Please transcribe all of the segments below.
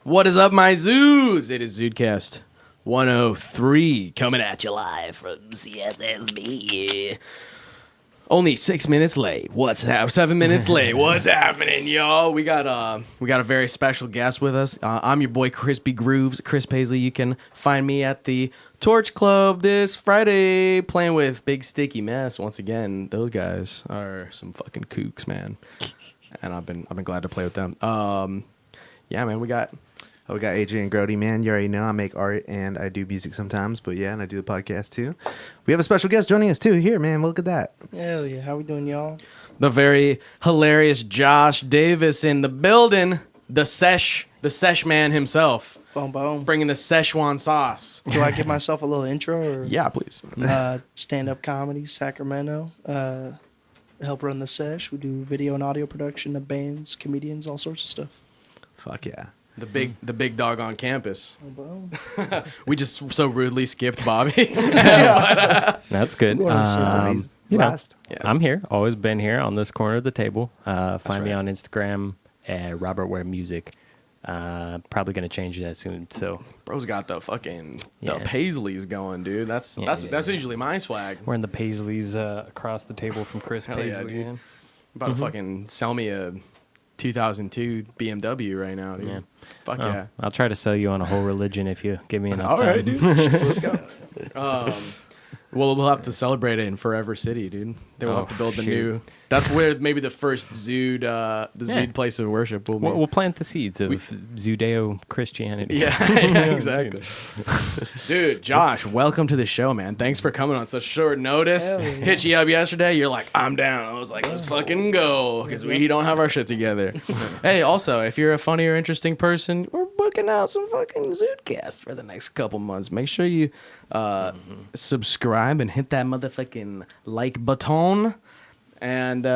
What is up, my Zudes? It is ZUDECAST 103 coming at you live from CSSB. Only 6 minutes late. 7 minutes late. What's happening, y'all? We got a very special guest with us. I'm your boy Crispy Grooves, Chris Paisley. You can find me at the Torch Club this Friday playing with Big Sticky Mess. Once again, those guys are some fucking kooks, man. And I've been glad to play with them. Yeah, man, we got Adrian Grody, man. You already know I make art and I do music sometimes, but yeah, and I do the podcast too. We have a special guest joining us too here, man. Look at that. Hell yeah. How we doing, y'all? the very hilarious Josh Davis in the building. The sesh man himself. Boom, boom. Bringing the Szechuan sauce. Do I give myself a little intro? Or, Yeah, please. stand-up comedy, Sacramento. Help run the sesh. We do video and audio production of bands, comedians, all sorts of stuff. Fuck yeah. The big dog on campus. Boom, boom. We just so rudely skipped Bobby. That's good. You Last. Yes. I'm here. Always been here on this corner of the table. Find me right. on Instagram at Robert Ware Music. Probably gonna change that soon. So Bro's got the fucking the Yeah. Paisleys going, dude. That's usually my swag. wearing the Paisleys across the table from Chris Hell yeah, Paisley. dude. Man. About to fucking sell me a 2002 BMW right now, dude. Yeah. Fuck Oh, yeah. I'll try to sell you on a whole religion if you give me enough All time. right, dude. Let's go. Well, we'll have to celebrate it in Forever City, dude. Then we'll Oh, have to build the shoot. new. That's where maybe the first Zude, Zude place of worship will be. We'll plant the seeds of Judeo-Christianity. Yeah, exactly. Dude, Josh, welcome to the show, man. Thanks for coming on such short notice. Hell yeah. Hit you up yesterday. You're like, I'm down. I was like, let's fucking go because we don't have our shit together. Hey, also, if you're a funny or interesting person, we're booking out some fucking Zudecast for the next couple months. Make sure you subscribe and hit that motherfucking like button. And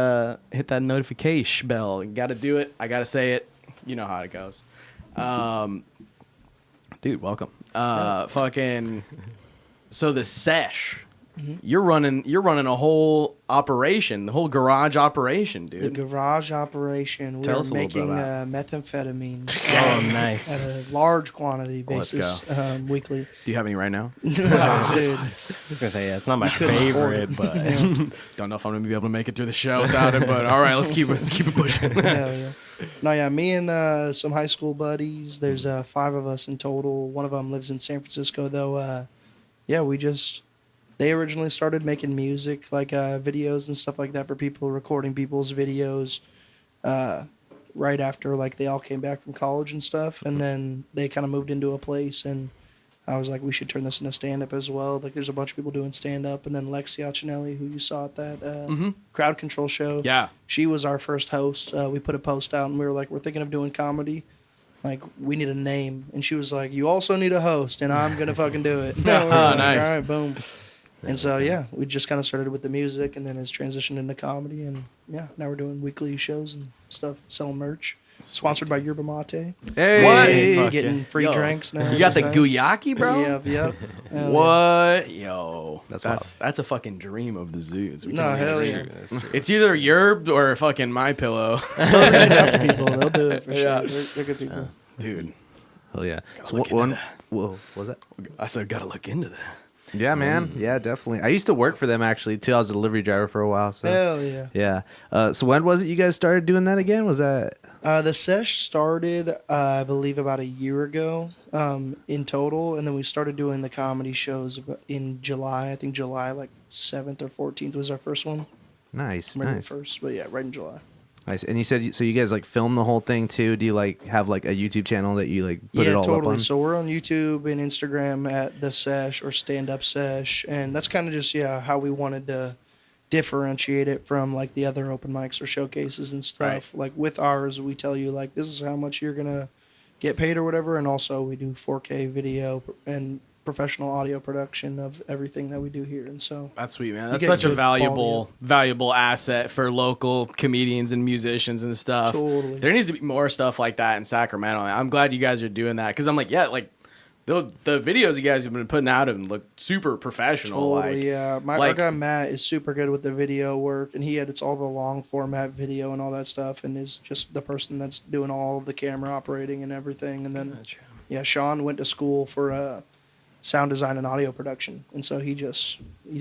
hit that notification bell. You got to do it. I got to say it. You know how it goes. Dude, welcome. Fucking. So the sesh, you're running a whole operation, the whole garage operation, The dude. garage operation. Tell We're us a little bit making about methamphetamine Oh, nice. at a large quantity Let's basis weekly. Do you have any right now? Dude, I was gonna say, yeah, it's not my favorite, but Don't know if I'm gonna be able to make it through the show without it, but all right, let's keep it pushing. hell yeah. No, yeah, me and some high school buddies. There's 5 of us in total. One of them lives in San Francisco, though. Yeah, they originally started making music, like videos and stuff like that for people, recording people's videos right after, like, they all came back from college and stuff. And then they kind of moved into a place, and I was like, we should turn this into stand-up as well. Like, there's a bunch of people doing stand-up. And then Lexi Accinelli, who you saw at that crowd control show. Yeah. She was our first host. We put a post out, and we were like, we're thinking of doing comedy. Like, we need a name. And she was like, you also need a host, and I'm going to fucking do it. No, Nice. All right, boom. And so, yeah, we just kind of started with the music, and then it's transitioned into comedy. And, yeah, now we're doing weekly shows and stuff, selling merch. Sponsored by Yerba Mate. Hey. What? Getting free Yo, drinks now. You got the Nice. guyaki, bro? Yep. Hell What? Yo. That's That's a fucking dream of the Zudes. We No, can't hell get yeah. it. It's either Yerb or fucking My Pillow. yeah. Start reaching out to people. They'll do it for Yeah. sure. They're good people. Dude, Hell yeah. So look into that. Whoa, what was that? I said gotta look into that. Yeah, man. Yeah, definitely. I used to work for them actually too. I was a delivery driver for a while. So Hell yeah. yeah. So when was it you guys started doing that again? Was that? The sesh started, I believe, about a year ago in total, and then we started doing the comedy shows in July. I think July, like 7th or 14th was our first one. Nice. Maybe the Nice. first, but yeah, right in July. Nice. And you said so you guys like film the whole thing too? Do you like have like a YouTube channel that you like put it Yeah, all totally. up on? So we're on YouTube and Instagram at The Sesh or Stand Up Sesh, and that's kind of just, how we wanted to differentiate it from, like, the other open mics or showcases and stuff. Like, with ours, we tell you, like, this is how much you're going to get paid or whatever, and also we do 4K video and professional audio production of everything that we do here, and so That's sweet, man. You That's get such a good valuable asset for local comedians and musicians and stuff. Totally. There needs to be more stuff like that in Sacramento. I'm glad you guys are doing that because I'm like, yeah, like the videos you guys have been putting out have looked super professional. Totally, like, yeah. Our guy Matt is super good with the video work, and he edits all the long format video and all that stuff, and is just the person that's doing all of the camera operating and everything. And then, yeah, Sean went to school for sound design and audio production, and so he's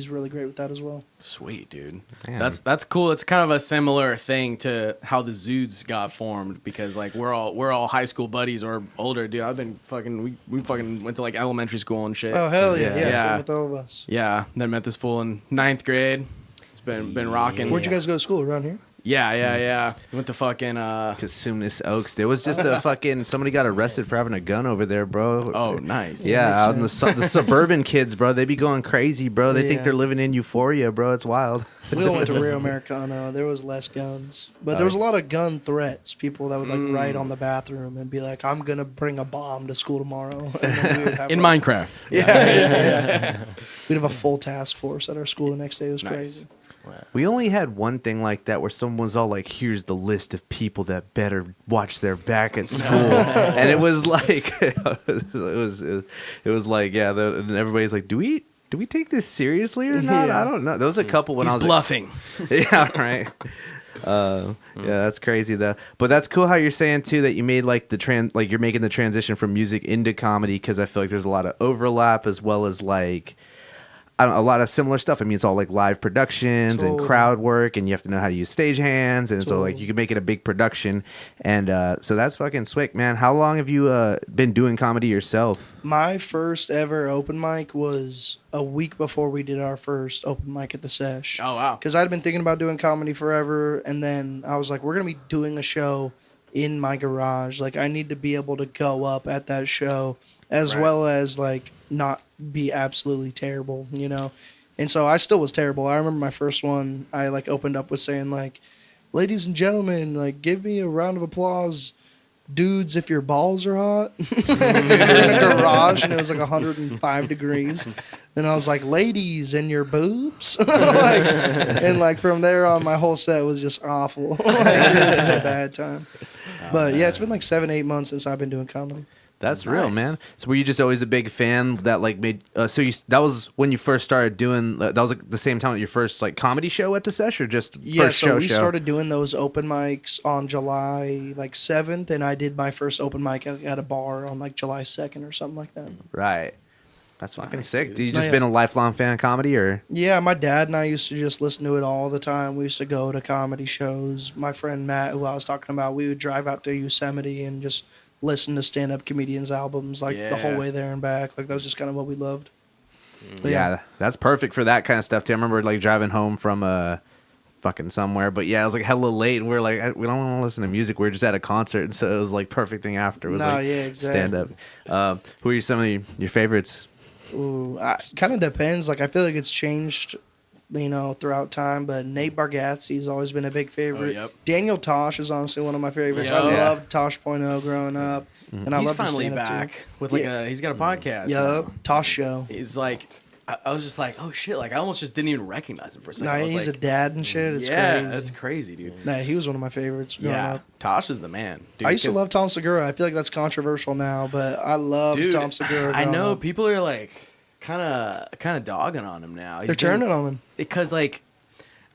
really great with that as well. Sweet, dude. Man. That's cool. It's kind of a similar thing to how the Zudes got formed, because like we're all high school buddies or older, dude. I've been fucking we fucking went to like elementary school and shit. Oh hell yeah, Yeah. yeah. Same with all of us. Yeah, then met this fool in 9th grade. It's been rocking. Where'd you guys go to school? Around here? Yeah. We went to fucking Casumas Oaks. There was just a fucking somebody got arrested for having a gun over there, bro. Oh, nice. Yeah, Makes out in the suburban kids, bro. They be going crazy, bro. They think Yeah. they're living in euphoria, bro. It's wild. We all went to Rio Americano. There was less guns, but there was a lot of gun threats. People that would like write on the bathroom and be like, "I'm gonna bring a bomb to school tomorrow." And then we would have In like- Minecraft. Yeah. We'd have a full task force at our school the next day. It was Nice. crazy. We only had one thing like that where someone was all like, "Here's the list of people that better watch their back at school," and it was like, it was like, yeah, and everybody's like, "Do we take this seriously or not?" Yeah. I don't know. There was a couple when He's I was bluffing. yeah, right. Yeah, that's crazy though. But that's cool how you're saying too that you made like you're making the transition from music into comedy, because I feel like there's a lot of overlap as well as like a lot of similar stuff. I mean, it's all like live productions and Totally. crowd work, and you have to know how to use stagehands, and so like Totally. you can make it a big production. And so that's fucking slick, man. How long have you been doing comedy yourself? My first ever open mic was a week before we did our first open mic at the Sesh. Oh, wow. Because I'd been thinking about doing comedy forever, and then I was like, we're gonna be doing a show in my garage. Like, I need to be able to go up at that show, as Right. well as like not be absolutely terrible, you know. And so I still was terrible. I remember my first one. I like opened up with saying like, "Ladies and gentlemen, like give me a round of applause, dudes, if your balls are hot." We were in a garage and it was like 105 degrees. And I was like, "Ladies and your boobs." And like from there on, my whole set was just awful. Like, it was just a bad time. But yeah, it's been like 7-8 months since I've been doing comedy. That's real, Nice. man. So were you just always a big fan that like made? That was when you first started doing. That was like the same time that your first like comedy show at the Sesh, or just Yeah, first so show? we started doing those open mics on July like 7th, and I did my first open mic at a bar on like July 2nd or something like that. Right. That's fucking Nice, sick. dude. Do you No, just yeah. been a lifelong fan of comedy, or? Yeah, my dad and I used to just listen to it all the time. We used to go to comedy shows. My friend Matt, who I was talking about, we would drive out to Yosemite and just listen to stand-up comedians' albums like the whole Yeah. way there and back. Like that was just kind of what we loved. But Yeah, that's perfect for that kind of stuff too. I remember like driving home from fucking somewhere, but yeah, it was like hella late, and we are like, we don't want to listen to music. We are just at a concert, and so it was like perfect thing after was No, like yeah, exactly. stand up. Who are some of your favorites? Ooh, kind of depends. Like I feel like it's changed, you know, throughout time. But Nate Bargatze's always been a big favorite. Oh, yep. Daniel Tosh is honestly one of my favorites. Yeah. I Yeah. loved Tosh.0 growing up, and I He's loved his finally stand-up back too. with like Yeah. he's got a podcast. Yup, now. Tosh Show. He's like, I was just like, oh shit, like I almost just didn't even recognize him for a second. Nah, I was he's like, a dad and shit. It's yeah, crazy. that's crazy, dude. Nah, he was one of my favorites growing Yeah, up. Tosh is the man. Dude, I used to 'cause- love Tom Segura. I feel like that's controversial now, but I love dude, Tom Segura. I growing know up. people are like kind of dogging on him now. They're turning on him. because like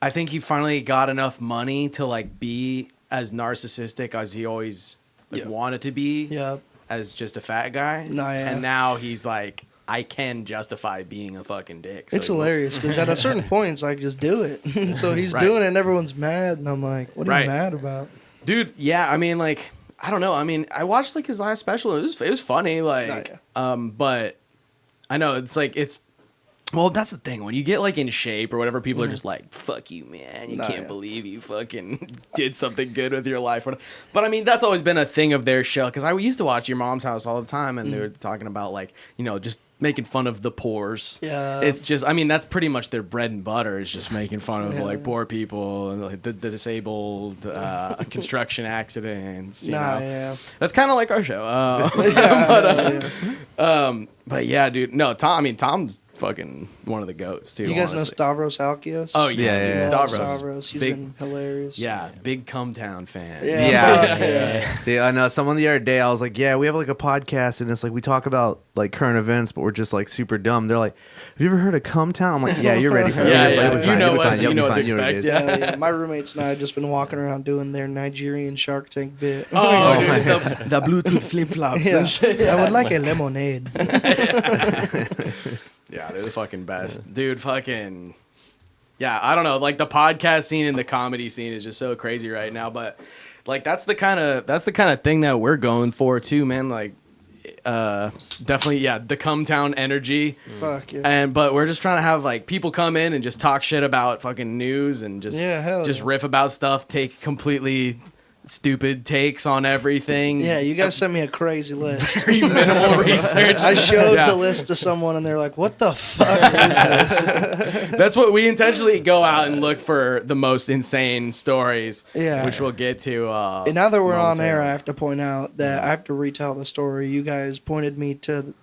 I think he finally got enough money to like be as narcissistic as he always like, Yeah. wanted to be. Yeah. As just a fat guy. Nah, yeah. And now he's like, I can justify being a fucking dick. So It's he- hilarious because at a certain point, it's like, just do it. And so he's Right. doing it and everyone's mad. And I'm like, what are Right. you mad about? Dude, yeah, I mean, like, I don't know. I mean, I watched like his last special. It was funny, like, but I know it's like well, that's the thing. When you get like in shape or whatever, people are just like, "Fuck you, man! You Nah, can't yeah. believe you fucking did something good with your life." But I mean, that's always been a thing of their show. Because I used to watch Your Mom's House all the time, and they were talking about like, you know, just making fun of the poors. Yeah. It's just, I mean, that's pretty much their bread and butter is just making fun of Yeah. like poor people and like the disabled, construction accidents. You Nah, know? yeah. That's kind of like our show. Yeah, yeah. But yeah, dude. No, Tom. I mean, Tom's fucking one of the goats too. You guys know honestly. Stavros Alkios? Oh yeah, Yeah, dude, yeah. Stavros. He's Big- been hilarious. Yeah, big Come Town fan. Yeah. Yeah, I know. Someone the other day, I was like, "Yeah, we have like a podcast, and it's like we talk about like current events, but we're just like super dumb." They're like, "Have you ever heard of Come Town?" I'm like, "Yeah, you're ready for it. Yeah, You'll be yeah. fine. You know You'll be what- fine. you You'll know be what to fine. You know what it expect, is." Yeah. My roommates and I have just been walking around doing their Nigerian Shark Tank bit. Oh, dude, the Bluetooth flip flops Yeah. and shit. I would like a lemonade. Yeah, they're the fucking best. Dude, fucking. Yeah, I don't know. Like the podcast scene and the comedy scene is just so crazy right now, but like that's the kind of thing that we're going for too, man. Like definitely the Come Town energy. Fuck yeah. But we're just trying to have like people come in and just talk shit about fucking news and just hell just yeah. riff about stuff, take completely stupid takes on everything. Yeah, you guys sent me a crazy list. Very minimal research. I showed Yeah. the list to someone and they're like, "What the fuck is this?" That's what we intentionally go out and look for the most insane stories. Yeah. Which we'll get to. And now that we're on air, momentarily. I have to point out that I have to retell the story. You guys pointed me to.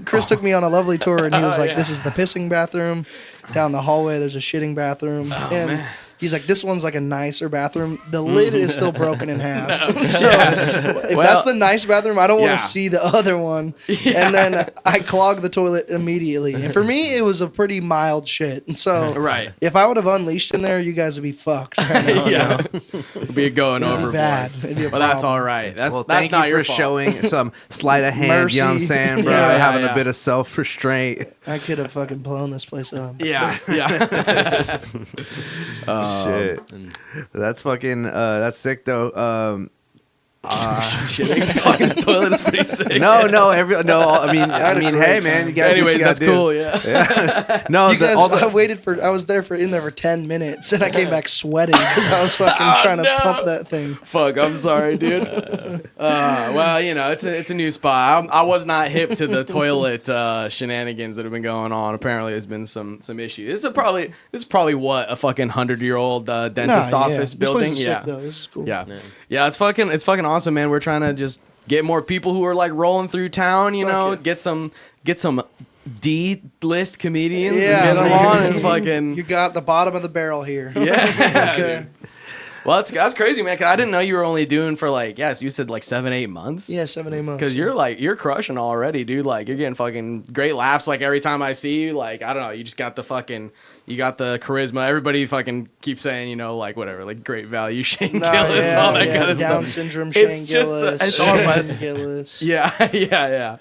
Chris took me on a lovely tour, and he was like, yeah. "This is the pissing bathroom. Down the hallway, there's a shitting bathroom." And man. he's like, "This one's like a nicer bathroom. The lid is still broken in half. So if Well, that's the nice bathroom, I don't want yeah. to see the other one." And then I clogged the toilet immediately. And for me, it was a pretty mild shit. And so Right. if I would have unleashed in there, you guys would be fucked right now. Yeah. We'd be going It'd be overboard. bad. It'd be a But that's problem. all right. That's Well, that's thank not you your for fault. showing some sleight of hand. You know what I'm Mercy. saying, bro? Yeah, Having yeah. a bit of self restraint. I could have fucking blown this place up. Yeah, yeah. Shit, that's fucking. That's sick though. Shitting fucking the toilet is pretty sick. No. I mean, had a great hey, man, time. you gotta do what Anyway, you that's gotta do. cool. Yeah. No, You guys, all the, I was there in there for 10 minutes and I came back sweating because I was fucking trying to no. pump that thing. Fuck, I'm sorry, dude. Well, you know, it's a new spot. I was not hip to the toilet shenanigans that have been going on. Apparently, there's been some issues. This is probably what a fucking 100-year-old dentist office This building. place is Yeah, sick, though. This is cool. yeah. It's fucking awesome, man. We're trying to just get more people who are like rolling through town. You know, Okay. get some D-list comedians Yeah, and get them man. on and fucking You got the bottom of the barrel here. yeah. Okay. dude. Well, that's crazy, man. 'Cause I didn't know you were only doing for like, yes, you said like 7-8 months. Yeah, 7-8 months. Because you're crushing already, dude. Like you're getting fucking great laughs. Like every time I see you, like I don't know, you just got the charisma. Everybody fucking keeps saying, you know, like whatever, like great value, Shane Nah, Gillis, all that kind of Down stuff. syndrome, It's Shane just Gillis. it's all about Shane Gillis. yeah, yeah.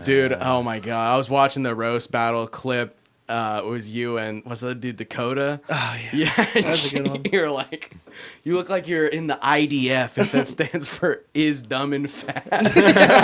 Dude, oh my god, I was watching the roast battle clip. It was you and what's the dude Dakota? Oh, yeah. Yeah, That's a good one. You're like, you look like you're in the IDF, if that stands for is dumb and fat.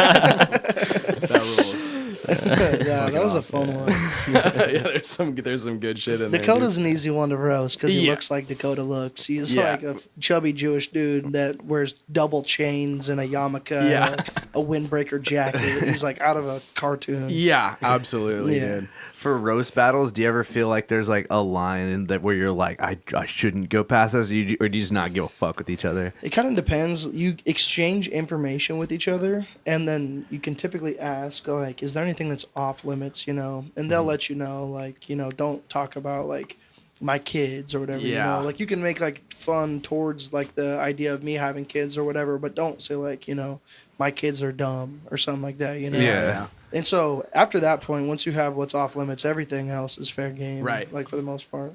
That rules. Yeah, that was a fun one. Yeah, there's some good shit in Dakota's there. an easy one to roast because he Yeah. looks like Dakota looks. He's Yeah. like a chubby Jewish dude that wears double chains and a yarmulke Yeah. and a windbreaker jacket. He's like out of a cartoon. Yeah, absolutely, Yeah. dude. for roast battles, do you ever feel like there's like a line in that where you're like, I shouldn't go past this, or do you just not give a fuck with each other? It kind of depends. You exchange information with each other, and then you can typically ask, like, is there anything that's off limits, you know? And they'll let you know, like, you know, don't talk about, like, my kids or whatever, you Yeah. know? Like, you can make, like, fun towards, like, the idea of me having kids or whatever, but don't say, like, you know, my kids are dumb or something like that, you know? Yeah. And so after that point, once you have what's off limits, everything else is fair game. Right. Like, for the most part.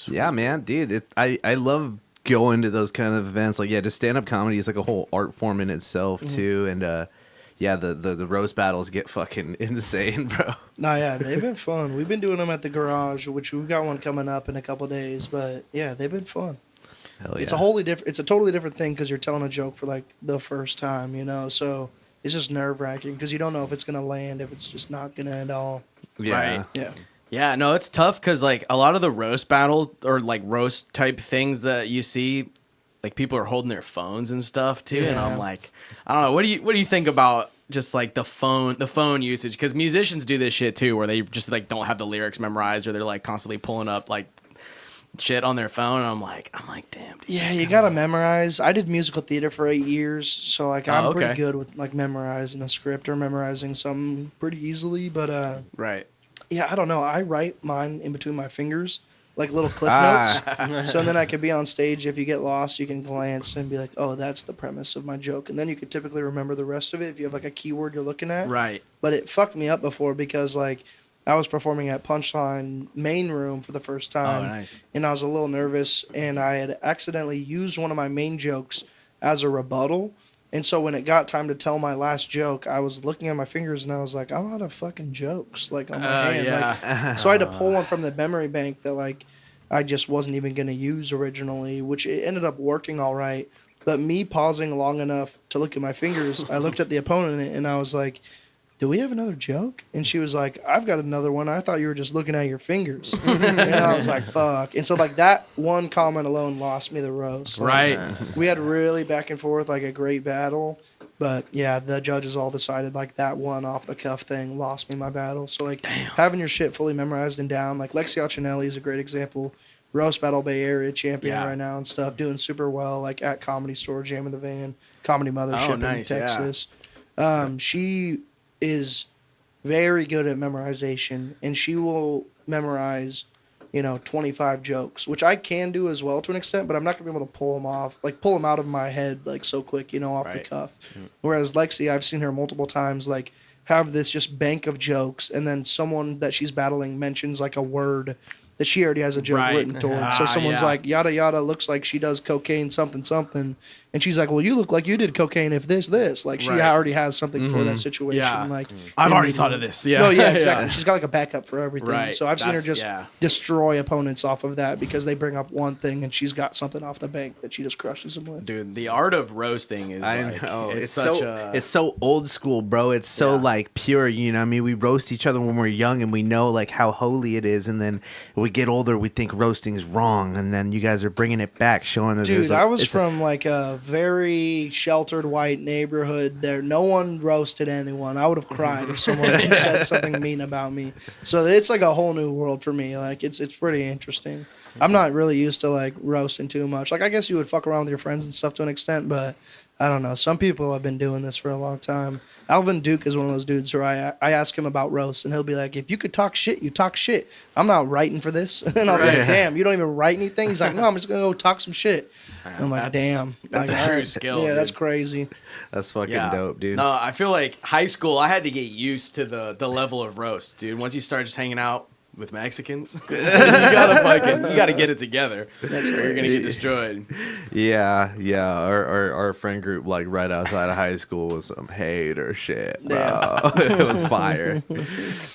Yeah, man, dude. I love going to those kind of events. Like, yeah, just stand up comedy is like a whole art form in itself too. And yeah, the roast battles get fucking insane, bro. No, yeah, they've been fun. We've been doing them at the garage, which we've got one coming up in a couple days. But yeah, they've been fun. Hell yeah. It's a totally different thing because you're telling a joke for like the first time, you know. So it's just nerve wracking because you don't know if it's gonna land, if it's just not gonna at all. yeah. Right. Yeah. Yeah, no, it's tough because like a lot of the roast battles or like roast type things that you see, like people are holding their phones and stuff too, and I'm Yeah. like, I don't know, what do you think about just like the phone usage? Because musicians do this shit too, where they just like don't have the lyrics memorized or they're like constantly pulling up like shit on their phone. And I'm like, damn. Dude, Yeah, you gotta memorize. I did musical theater for 8 years, so like I'm okay. pretty good with like memorizing a script or memorizing something pretty easily. But right. Yeah, I don't know. I write mine in between my fingers, like little cliff notes. So then I could be on stage. If you get lost, you can glance and be like, oh, that's the premise of my joke. And then you could typically remember the rest of it if you have like a keyword you're looking at. Right. But it fucked me up before because like I was performing at Punchline Main Room for the first time. Oh, nice. And I was a little nervous, and I had accidentally used one of my main jokes as a rebuttal. And so when it got time to tell my last joke, I was looking at my fingers and I was like, I'm out of fucking jokes, like on my hand. Yeah. Like, so I had to pull one from the memory bank that like I just wasn't even gonna use originally, which it ended up working all right. But me pausing long enough to look at my fingers, I looked at the opponent and I was like, do we have another joke? And she was like, I've got another one. I thought you were just looking at your fingers. And I was like, fuck. And so like that one comment alone lost me the roast. Like, Right. we had really back and forth, like a great battle. But yeah, the judges all decided like that one off the cuff thing lost me my battle. So like having your shit fully memorized and down, like Lexi Alcinelli is a great example. Roast Battle Bay Area champion right now and stuff, doing super well, like at Comedy Store, Jam in the Van, Comedy Mothership in Texas. She is very good at memorization, and she will memorize, 25 jokes, which I can do as well to an extent, but I'm not gonna be able to pull them out of my head like so quick, off the cuff. Whereas Lexi, I've seen her multiple times like have this just bank of jokes, and then someone that she's battling mentions like a word that she already has a joke written towards. So someone's like, yada yada looks like she does cocaine something something, and she's like, well, you look like you did cocaine if this. Like she already has something for that situation. Yeah. Like I've already thought of this. Yeah. No, yeah, exactly. She's got like a backup for everything. Right. So I've seen her That's- just yeah. destroy opponents off of that because they bring up one thing and she's got something off the bank that she just crushes them with. Dude, the art of roasting is I know. it's so such a it's so old school, bro. It's so like pure, I mean, we roast each other when we're young and we know like how holy it is, and then when we get older we think roasting is wrong, and then you guys are bringing it back, showing that Dude, I was from like a very sheltered white neighborhood there. No one roasted anyone. I would have cried if someone had said something mean about me. So it's like a whole new world for me. Like it's pretty interesting. I'm not really used to like roasting too much. Like I guess you would fuck around with your friends and stuff to an extent, but I don't know. Some people have been doing this for a long time. Alvin Duke is one of those dudes where I ask him about roast, and he'll be like, if you could talk shit, you talk shit. I'm not writing for this. And I'll be like, damn, you don't even write anything? He's like, no, I'm just going to go talk some shit. And I'm like, damn. That's like, a true all right. skill. Yeah, dude. that's crazy. That's fucking dope, dude. No, I feel like high school, I had to get used to the level of roast, dude. Once you start just hanging out with Mexicans, you gotta get it together. That's or you're gonna get destroyed. Yeah. Our friend group, like right outside of high school, was some hater shit, bro. It was fire.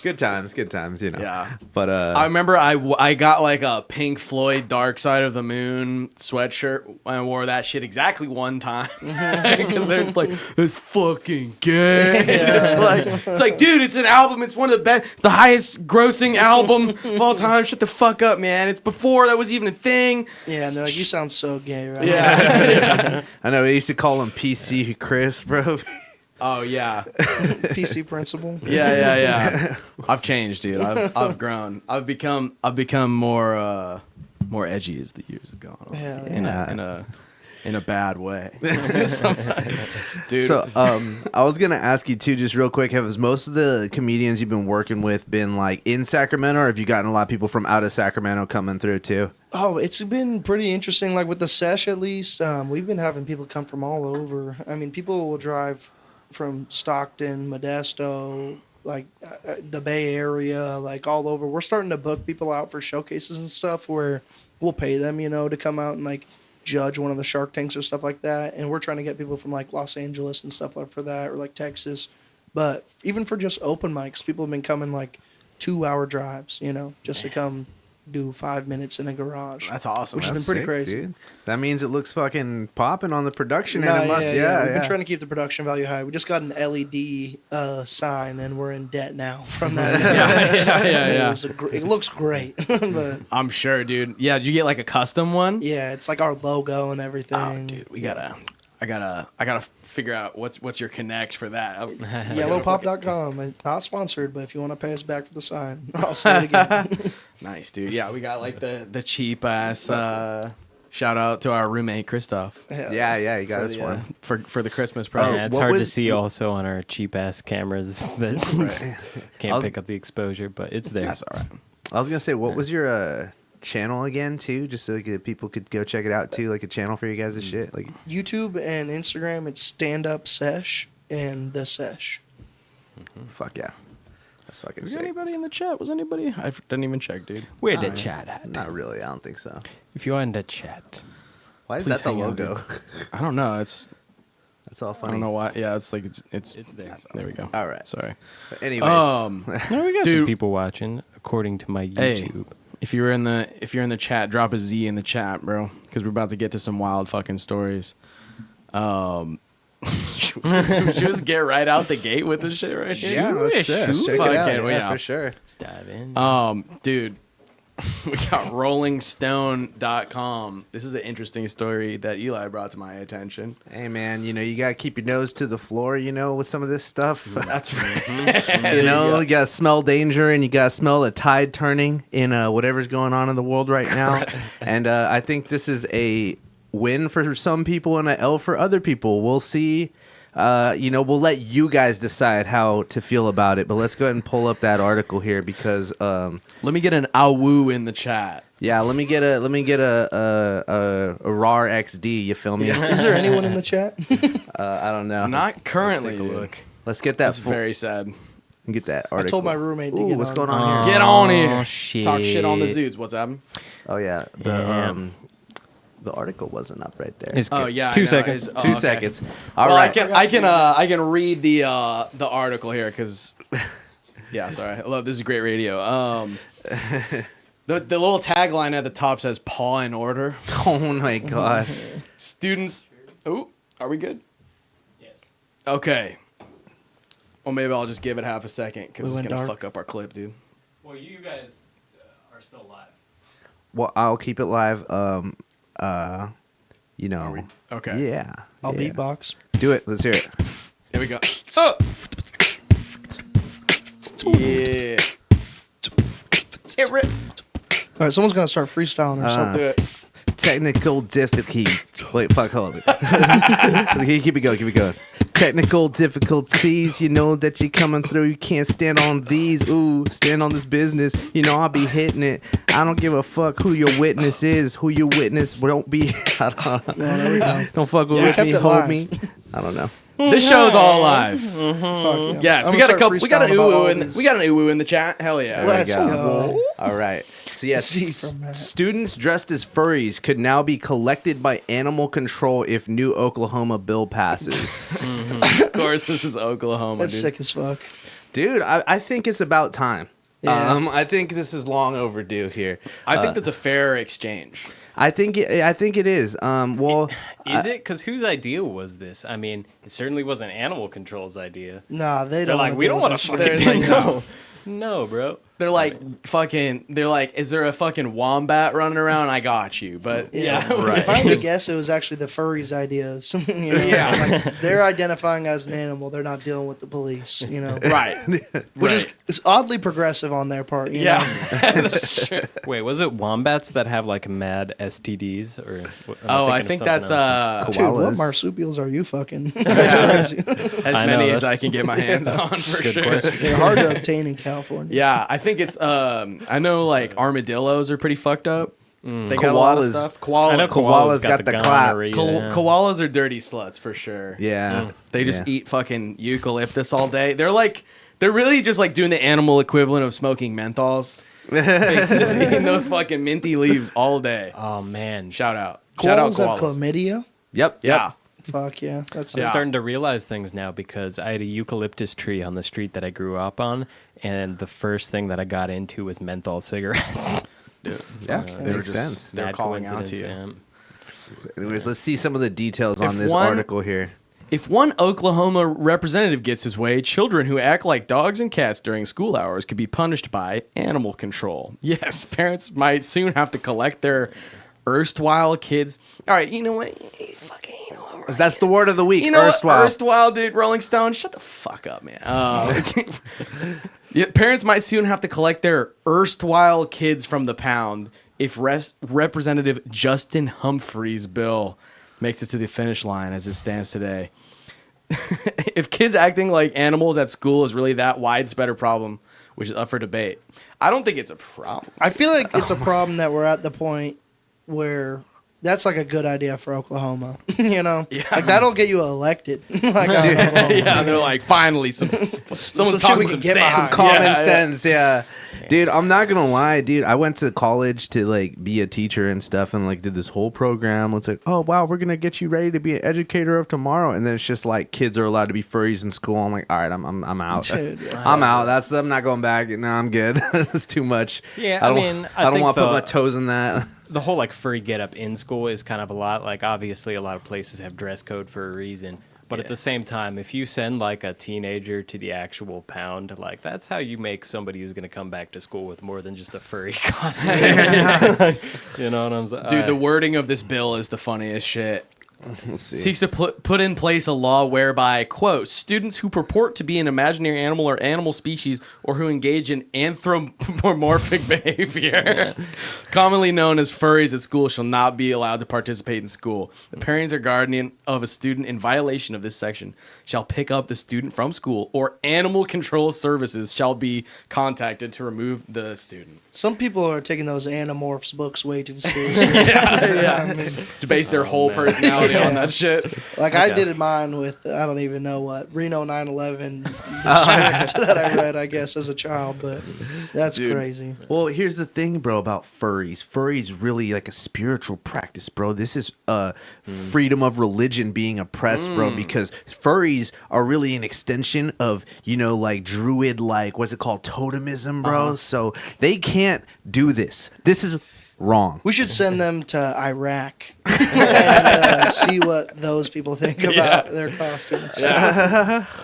Good times, Yeah. But I remember I got like a Pink Floyd Dark Side of the Moon sweatshirt. I wore that shit exactly one time because they're just like, it's fucking gay. It's like, dude, it's an album. It's one of the highest grossing albums of all time. Shut the fuck up, man. It's before that was even a thing. Yeah, and they're like, you sound so gay, right? Yeah. I know they used to call him PC Chris, bro. Oh yeah. PC principal. Yeah. I've changed, dude. I've grown. I've become more edgy as the years have gone on. Hell In a bad way. Sometimes. Dude. So I was gonna ask you too, just real quick, has most of the comedians you've been working with been like in Sacramento, or have you gotten a lot of people from out of Sacramento coming through too? Oh, it's been pretty interesting. Like with the sesh, at least, we've been having people come from all over. I mean, people will drive from Stockton, Modesto, like the Bay Area, like all over. We're starting to book people out for showcases and stuff where we'll pay them, to come out and like judge one of the Shark Tanks or stuff like that. And we're trying to get people from like Los Angeles and stuff like for that, or like Texas. But even for just open mics, people have been coming like 2-hour drives, just to come do 5 minutes in a garage. That's awesome. Which has That's been pretty sick, crazy. dude. That means it looks fucking popping on the production No, end. It must, We've yeah. been trying to keep the production value high. We just got an LED sign, and we're in debt now from that. Yeah. It looks great, but I'm sure, dude. Yeah, did you get like a custom one? yeah, it's like our logo and everything. Oh, dude, I gotta figure out what's your connect for that. Yellowpop.com. Not sponsored, but if you want to pay us back for the sign, I'll say it again. Nice, dude. Yeah, we got like the cheap ass Shout out to our roommate Christoph Yeah, you got us one. for the Christmas present. Yeah, it's what hard to was- see also on our cheap ass cameras that Right. can't pick up the exposure, but it's there. That's all right. I was gonna say, what was your channel again too? Just so like, people could go check it out too, like a channel for you guys' shit. Like, YouTube and Instagram, it's Stand Up Sesh and The Sesh. fuck yeah, that's fucking Was there sick. anybody in the chat? Was anybody? I didn't even check, dude. Where the chat at? Not really. I don't think so. If you want to chat, Why is Please that the hang out, logo? I don't know. It's That's all I funny. don't know why. Yeah, it's like it's there. There we go. All right. Sorry. But anyways, No, we got some Dude. people watching, according to my Hey, YouTube. if you're in the chat, drop a Z in the chat, bro, because we're about to get to some wild fucking stories. Should we just get right out the gate with this shit right here? yeah, let's check it Fuck out. it, Yeah, yeah. for sure. Let's dive in. Dude, we got rollingstone.com. This is an interesting story that Eli brought to my attention. Hey man, you gotta keep your nose to the floor, with some of this stuff. That's right. You gotta smell danger and you gotta smell the tide turning in whatever's going on in the world right now. And I think this is a win for some people and an L for other people. We'll see. We'll let you guys decide how to feel about it. But let's go ahead and pull up that article here because Let me get an awoo in the chat. yeah, let me get a RAR XD. You feel me? Is there anyone in the chat? I don't know. Not currently. take a dude. look. Let's get that. That's very sad. Get that I article. told my roommate to Ooh, get what's on. going on here? Get on here. Oh, shit. Talk shit on the Zudes. What's up? Oh yeah, Damn. the article wasn't up right there. It's Oh good. yeah. I 2 know. seconds. It's- oh, 2 okay. seconds. All Well, right. I can read the article here because yeah, sorry. This is great radio. The little tagline at the top says "Paw in order." Oh my god. Students. Oh, are we good? Yes. Okay. Well, maybe I'll just give it half a second because We it's went gonna dark. fuck up our clip, dude. Well, you guys are still live. Well, I'll keep it live. Okay. Yeah. I'll yeah. beatbox. Do it. Let's hear it. Here we go. Oh. Yeah. It rip. All right, someone's gonna start freestyling or something. Do it. Technical difficulty. Wait, fuck, hold it. Keep it going. Technical difficulties, that you're coming through. You can't stand on these. Ooh, stand on this business. I'll be hitting it. I don't give a fuck who your witness is. Who your witness don't be. I don't, No, there we go. don't fuck with Yeah. me. Kept it Hold live. me. I don't know. This show's all live. Fuck yeah. Yes, I'm we gonna got a start couple. We got an freestyling about all ooh in. these. We got an ooh in the chat. Hell yeah. There we Let's go. All right. So yes, Z from that. students dressed as furries could now be collected by animal control if new Oklahoma bill passes. Of course, this is Oklahoma, That's dude. sick as fuck. Dude, I think it's about time. Yeah. I think this is long overdue here. I think that's a fair exchange. I think it is. Well, Is it? Because whose idea was this? I mean, it certainly wasn't animal control's idea. Nah, they They're don't. like, wanna we deal don't with want to that fucking shit. They're do like, no. No, bro. They're like They're like, is there a fucking wombat running around? I got you. But yeah, Right. If I had to guess, it was actually the furries' idea. So, Yeah. like, they're identifying as an animal. They're not dealing with the police. right. Which is it's oddly progressive on their part. You Yeah, know? that's true. Wait, was it wombats that have like mad STDs or? Oh, I think that's Dude, what Koalas. marsupials are you fucking? That's crazy. as I know, many as that's- I can get my hands on for good sure. question. They're hard to obtain in California. Yeah, I think it's I know like armadillos are pretty fucked up. They got a lot of Koalas. stuff. Koalas. I know Koalas koalas got the clap. gonorrhea. Koalas are dirty sluts for sure. yeah. They just Yeah. eat fucking eucalyptus all day. They're really just like doing the animal equivalent of smoking menthols. Just eating those fucking minty leaves all day. Oh man, Shout out. Shout out Koalas have koalas. chlamydia. Yep. Yeah. Fuck yeah, that's I'm Yeah. starting to realize things now because I had a eucalyptus tree on the street that I grew up on, and the first thing that I got into was menthol cigarettes. Dude. Yeah. They were Makes just- sense. They're Mad calling out to coincidence, you. Anyways, let's see some of the details on If this one- article here. If one Oklahoma representative gets his way, children who act like dogs and cats during school hours could be punished by animal control. Yes, parents might soon have to collect their erstwhile kids. All right, you know what? Fucking, you know what? That's the word of the week. You know erstwhile. what? Erstwhile, dude. Rolling Stone. Shut the fuck up, man. Yeah, parents might soon have to collect their erstwhile kids from the pound if Representative Justin Humphrey's bill makes it to the finish line as it stands today. If kids acting like animals at school is really that widespread a problem, which is up for debate, I don't think it's a problem. I feel like it's a problem that we're at the point where that's like a good idea for Oklahoma. You know, like that'll get you elected. Like, Yeah, they're like, finally, someone's shit talking we some can get sense. behind. Common sense, yeah. Dude, I'm not gonna lie, dude. I went to college to like be a teacher and stuff, and like did this whole program. It's like, oh wow, we're gonna get you ready to be an educator of tomorrow, and then it's just like kids are allowed to be furries in school. I'm like, all right, I'm out. Dude, I'm out. I'm not going back. No, I'm good. It's too much. Yeah, I I don't, mean, I don't think want to put the- my toes in that. The whole like furry get up in school is kind of a lot. Like obviously a lot of places have dress code for a reason. But at the same time, if you send like a teenager to the actual pound, like that's how you make somebody who's going to come back to school with more than just a furry costume. You know what I'm saying? Dude, the wording of this bill is the funniest shit. Let's see. Seeks to put in place a law whereby, quote, students who purport to be an imaginary animal or animal species or who engage in anthropomorphic behavior, commonly known as furries at school, shall not be allowed to participate in school. The parents or guardian of a student in violation of this section shall pick up the student from school, or animal control services shall be contacted to remove the student. some people are taking those Animorphs books way too seriously. Yeah. To base their whole man. personality on that shit. Like I did mine with I don't even know what Reno 9/11 the script that I read, I guess, as a child, but that's Dude. crazy. Well, here's the thing, bro, about furries. Furries really like a spiritual practice, bro. This is freedom of religion being oppressed, bro, because furries are really an extension of, you know, like druid, like, what's it called, totemism, bro. So they can't do this. This is wrong. We should send them to Iraq and see what those people think about their costumes.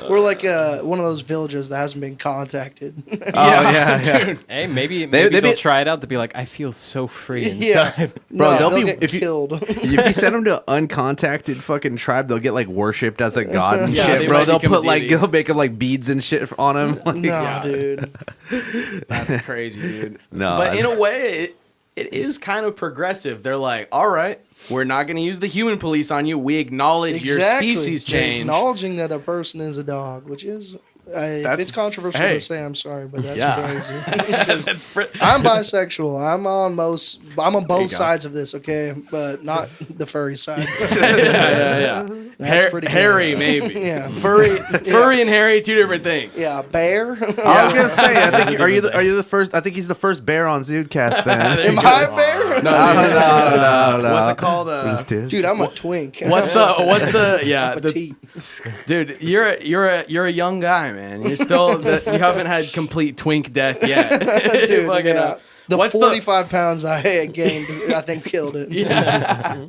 We're like one of those villages that hasn't been contacted. Yeah. Hey, maybe They they'll be- try it out to be like, I feel so free Yeah. inside. Bro, No, they'll they'll be- get if you- killed. If you send them to an uncontacted fucking tribe, they'll get like worshipped as a god and Yeah, shit, they bro. might They'll become a put like deity. they'll make them like beads and shit on them. Like, No, Yeah. dude. That's crazy, dude. No, But in a way, it is kind of progressive. They're like, all right, we're not going to use the human police on you. We acknowledge your species They're change. acknowledging that a person is a dog, which is, if That's- it's controversial hey. to say, I'm sorry, but that's Yeah. crazy. That's I'm bisexual. I'm on both go. sides of this, okay, but not the furry side. yeah. That's pretty good. hairy, maybe. Yeah. Furry and hairy, two different things. Yeah, bear. I was gonna say, I think are you the first? I think he's the first bear on Zudecast. Then Am I a bear? no. What's it called? Just did. Dude, I'm a twink. What's the I'm a petite. dude? You're a young guy, man. You're still you haven't had complete twink death yet. Dude, Fucking, yeah. The what's 45 pounds I had gained, I think, killed it. Yeah.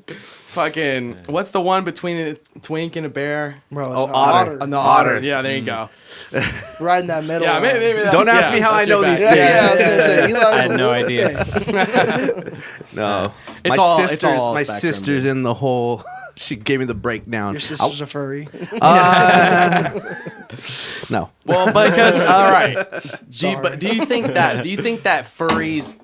Fucking, what's the one between a twink and a bear? Bro, it's Oh, an otter. No, Otter. Yeah, there you go. Right in that middle. Yeah, line. maybe that's, Don't ask yeah, me how that's I know your these best. Yeah, things. I was gonna say. Eli's I had a no little idea. bit- No, It's all my spectrum, sister's dude. in the whole. She gave me the breakdown. Your sister's a furry. No. Well, because all right. Sorry. But do you think that furries?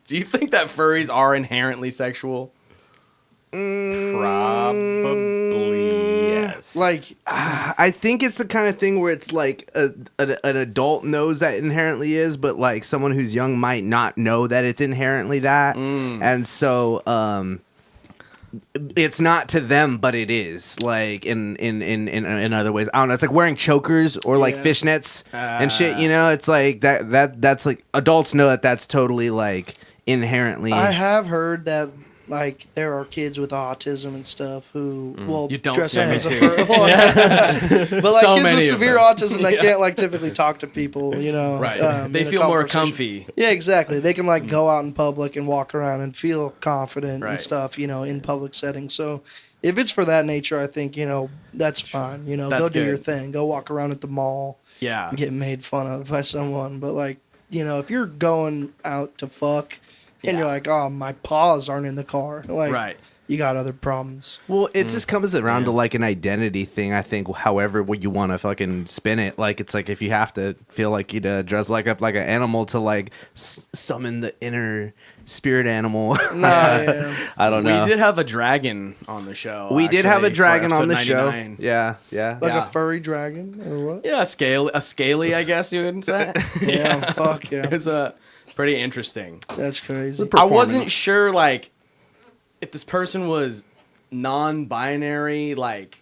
Do you think that furries are inherently sexual? Probably yes. Like, I think it's the kind of thing where it's like an adult knows that inherently is, but like someone who's young might not know that it's inherently that, and so it's not to them, but it is like in other ways. I don't know. It's like wearing chokers or like Yeah. fishnets and shit. You know, it's like that's like adults know that that's totally like inherently. I have heard that, like, there are kids with autism and stuff who will You don't dress say up me as a too. furry. But like So kids many with of severe them. autism that can't like typically talk to people, you know. Right. They in a feel more conversation. comfy. Yeah, exactly. They can like go out in public and walk around and feel confident Right. and stuff, you know, in public settings. So if it's for that nature, I think, you know, that's fine. You know, That's go do your good. thing. Go walk around at the mall, Yeah. get made fun of by someone. But like, you know, if you're going out to fuck and Yeah. you're like, oh, my paws aren't in the car. Like, Right. you got other problems. Well, it just comes around to like an identity thing. I think, however you want to fucking spin it. Like it's like if you have to feel like you dress like up like an animal to like summon the inner spirit animal. I don't know. We did have a dragon on the show. We did have a dragon on the show. 99. Yeah. Like a furry dragon or what? Yeah, a scaly, I guess you would say. Yeah, fuck yeah. It was pretty interesting. That's crazy. I wasn't sure, like, if this person was non-binary, like...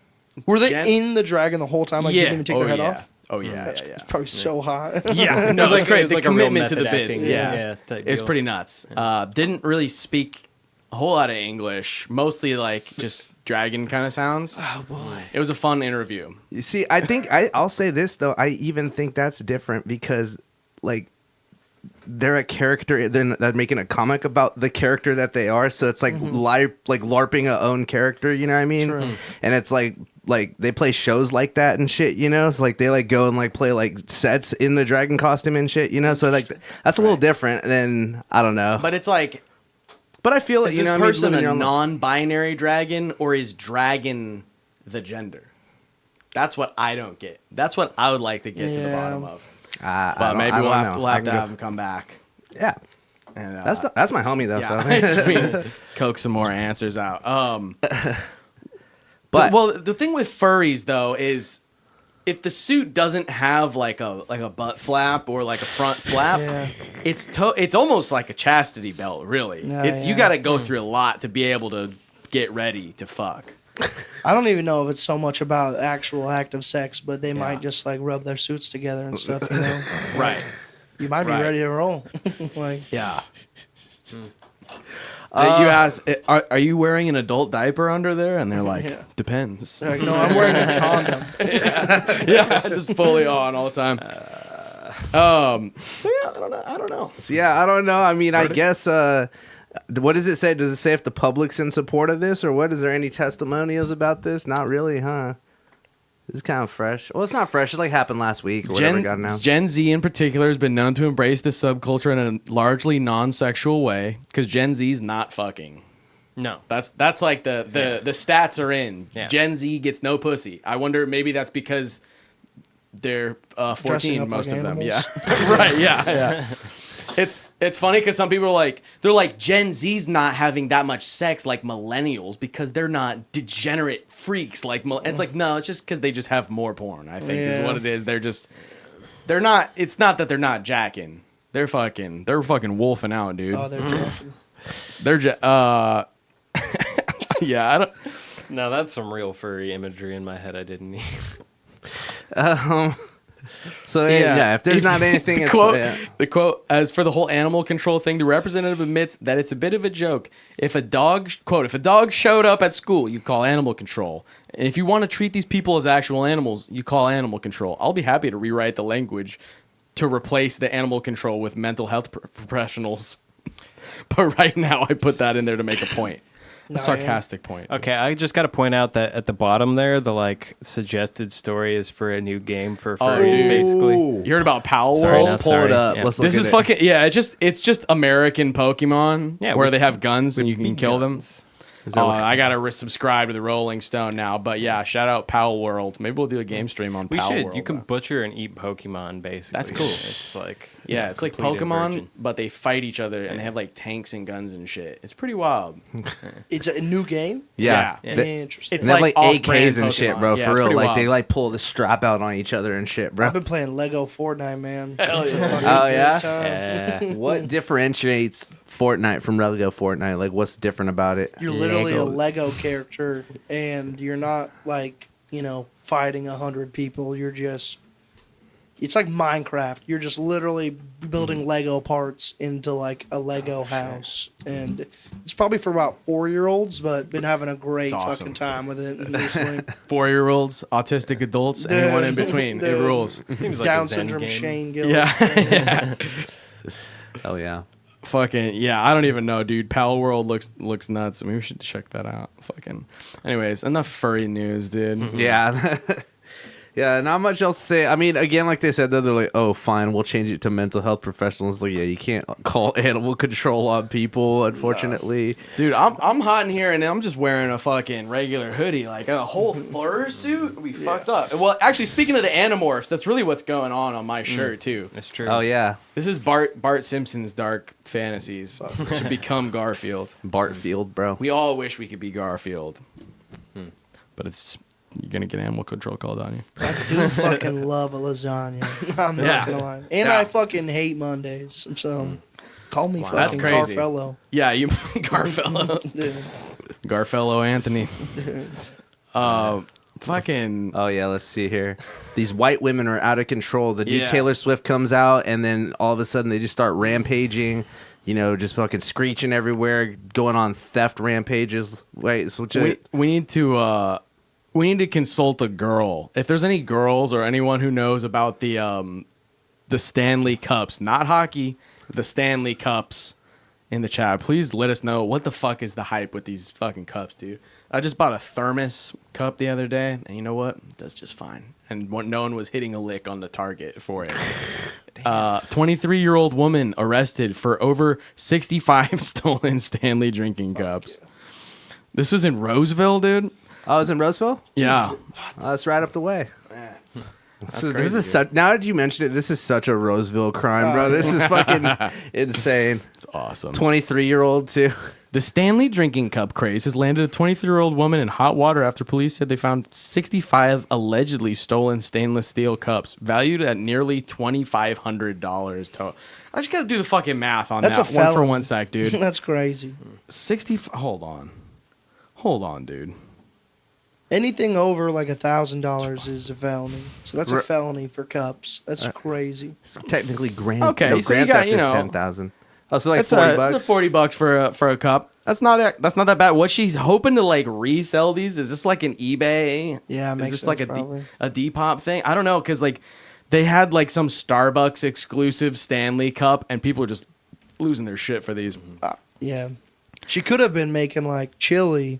Were they in the dragon the whole time? Like, didn't even take their head yeah. off? Oh, yeah, That's yeah. probably so hot. Yeah, no, it was great. The like a real commitment to the method bits. acting. Yeah. It's pretty nuts. Didn't really speak a whole lot of English. Mostly, like, just dragon kind of sounds. Oh, boy. It was a fun interview. You see, I think I'll say this though. I even think that's different because, like, they're a character. They're making a comic about the character that they are. So it's like like LARPing a own character. You know what I mean? True. And it's like they play shows like that and shit. You know, it's like they like go and like play like sets in the dragon costume and shit. You know, so like that's a little different than I don't know. But it's like, But I feel is you this know, person I mean, a non-binary dragon, or is dragon the gender? That's what I don't get. That's what I would like to get to the bottom of. But maybe we'll have to have him come back. Yeah, And, that's my homie though. yeah, So. we coax some more answers out. But well, the thing with furries though is, if the suit doesn't have like a butt flap or like a front flap, Yeah. it's almost like a chastity belt. Really, Yeah, you yeah. got to go through a lot to be able to get ready to fuck. I don't even know if it's so much about actual act of sex, but they Yeah. might just like rub their suits together and stuff, you know? Right. You might be Right. ready to roll. Like, Yeah. You ask, are you wearing an adult diaper under there? And they're like, Yeah. depends. they're like, no, I'm wearing a condom. Yeah, just fully on all the time. So yeah, I don't know. So, yeah, I don't know. I mean, I guess. What does it say? Does it say if the public's in support of this, or what? Is there any testimonials about this? Not really, huh? This is kind of fresh. Well, it's not fresh. It like happened last week or whatever. Got announced. Gen Z in particular has been known to embrace this subculture in a largely non-sexual way, because Gen Z's not fucking. No. That's like the stats are in. Yeah. Gen Z gets no pussy. I wonder, maybe that's because they're Dressing 14, up most like of them. animals. Yeah. Right. Yeah. It's funny because some people are like, Gen Z's not having that much sex like millennials because they're not degenerate freaks like it's like, no, it's just because they just have more porn, I think is Yeah. what it is. They're not, it's not that they're not jacking. They're fucking wolfing out, dude. Oh, they're joking. Yeah, I don't. No, that's some real furry imagery in my head I didn't need. So yeah, if there's not anything, it's The quote, as for the whole animal control thing, the representative admits that it's a bit of a joke. If a dog showed up at school, you call animal control. And if you want to treat these people as actual animals, you call animal control. I'll be happy to rewrite the language to replace the animal control with mental health professionals. But right now, I put that in there to make a point. A sarcastic point. Okay, I just got to point out that at the bottom there, the like suggested story is for a new game for furries, basically. You heard about Powell Sorry, World? no, pull sorry. it up. Yeah. Let's look This at is it. fucking it's just American Pokemon Yeah, where with- they have guns and you can kill them. there Oh, like- I gotta subscribe to the Rolling Stone now, but yeah, shout out Powell World. Maybe we'll do a game stream on We Powell should. World. You can butcher and eat Pokemon, basically. That's cool. It's like yeah, it's like complete Pokemon, inversion. but they fight each other and they have like tanks and guns and shit. It's pretty wild. It's a new game? Yeah. Yeah. They, Interesting. It's and they have like off-brand AKs and shit, Pokemon. bro. Yeah, For it's real, pretty like wild. they like pull the strap out on each other and shit, bro. I've been playing Lego Fortnite, man. Hell It's a yeah. fucking Oh, good yeah? time. Yeah. What differentiates Fortnite from Lego Fortnite? Like, what's different about it? You're literally a Legos. Lego character, and you're not like, fighting 100 people. You're just. It's like Minecraft. You're just literally building Lego parts into like a Lego house, and it's probably for about 4-year-olds, but been having a great It's awesome. fucking time with it recently. 4-year-olds, autistic adults, anyone in between. It Dude. rules. Seems like Down a Zen syndrome game. Shane Gillis. Yeah. Oh yeah. Fucking yeah, I don't even know, dude. Pal World looks nuts. Maybe we should check that out. Fucking. Anyways, enough furry news, dude. Yeah. Yeah, not much else to say. I mean, again, like they said, they're like, oh, fine, we'll change it to mental health professionals. Like, yeah, you can't call animal control on people, unfortunately. Dude, I'm hot in here and I'm just wearing a fucking regular hoodie. Like a whole fursuit? We fucked up. Well, actually, speaking of the Animorphs, that's really what's going on my shirt, too. That's true. Oh, yeah. This is Bart Simpson's Dark Fantasies. Should become Garfield. Bartfield, bro. We all wish we could be Garfield. But you're going to get animal control called on you. I do fucking love a lasagna. I'm not gonna lie. And I fucking hate Mondays. So call me That's fucking crazy. Garfello. Yeah, you Garfello. Dude. Garfello Anthony. Fucking. Oh, yeah, let's see here. These white women are out of control. The new Yeah. Taylor Swift comes out, and then all of a sudden they just start rampaging, just fucking screeching everywhere, going on theft rampages. Wait, so We need to consult a girl. If there's any girls or anyone who knows about the Stanley Cups, not hockey, the Stanley Cups in the chat, please let us know what the fuck is the hype with these fucking cups, dude. I just bought a thermos cup the other day, and you know what? That's just fine. And no one was hitting a lick on the target for it. 23-year-old woman arrested for over 65 stolen Stanley drinking cups. This was in Roseville, dude. Oh, it's in Roseville? Yeah. Oh, it's right up the way. That's This crazy, is dude. such, now that you mention it, this is such a Roseville crime, bro. This is fucking insane. It's awesome. 23-year-old, too. The Stanley drinking cup craze has landed a 23-year-old woman in hot water after police said they found 65 allegedly stolen stainless steel cups valued at nearly $2,500 total. I just got to do the fucking math on That's that a one for felony. 1 sec, dude. That's crazy. 60. Hold on, dude. Anything over like $1,000 is a felony. So that's a felony for cups. That's crazy. It's technically grand. Okay, no, so you grand got, theft you is know, 10,000. Oh, so like It's 40 a bucks? $40 for a cup. That's not that bad. What she's hoping to like resell these? Is this like an eBay? Yeah, it Is makes this sense, like probably. a Depop thing? I don't know, because like they had like some Starbucks exclusive Stanley cup, and people are just losing their shit for these. Yeah. She could have been making like chili,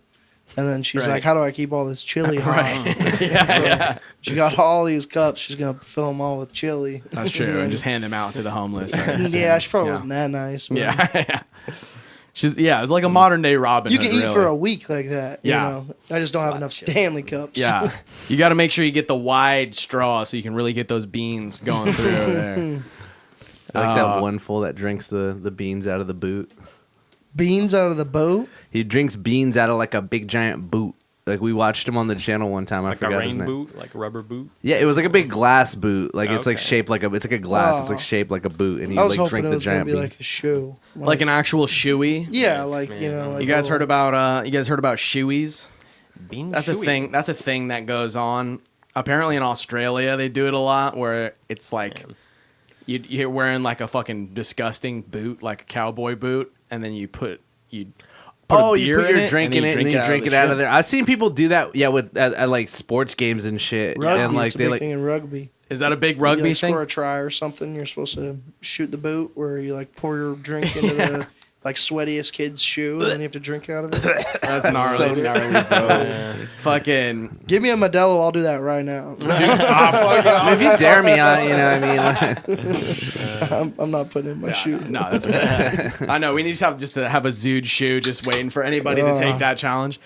and then she's Right. like, how do I keep all this chili hot? Yeah. She got all these cups. She's going to fill them all with chili. That's true, and just hand them out to the homeless. Yeah, she probably Yeah. wasn't that nice. But Yeah. It's like a modern day Robin You Hood, can eat really. for a week like that. Yeah. You know? I just don't have enough Stanley cups. Yeah. You got to make sure you get the wide straw so you can really get those beans going through there. I like that one fool that drinks the beans out of the boot. Beans out of the boat. He drinks beans out of like a big giant boot. Like we watched him on the channel one time. I Like a forgot his rain name. boot, like a rubber boot. Yeah, it was like a big glass boot. Like it's like Okay. shaped like it's like a glass. It's Oh. like shaped like a boot, and he I was like hoping drank it the was going to giant be bean. like a shoe. Like an actual shoey. Yeah, like, you know. Like You guys a heard little- about shoeys? Bean That's a chewy. thing. That's a thing that goes on. Apparently in Australia they do it a lot, where it's like you're wearing like a fucking disgusting boot, like a cowboy boot, and then you put Oh, a you beer put in your it, drink in it, and then you drink it out of there. there. I've seen people do that. Yeah, with at like sports games and shit, Rugby, and like it's a they big like. thing in rugby. Is that a big You rugby like thing? score a try or something, you're supposed to shoot the boot where you like pour your drink into the like sweatiest kid's shoe and then you have to drink out of it. That's gnarly, gnarly, bro. Fucking. Give me a Modelo, I'll do that right now. If you dare me on, you know what I mean? I'm not putting in my shoe. No, that's okay. I know we need to have a Zude shoe, just waiting for anybody to take that challenge.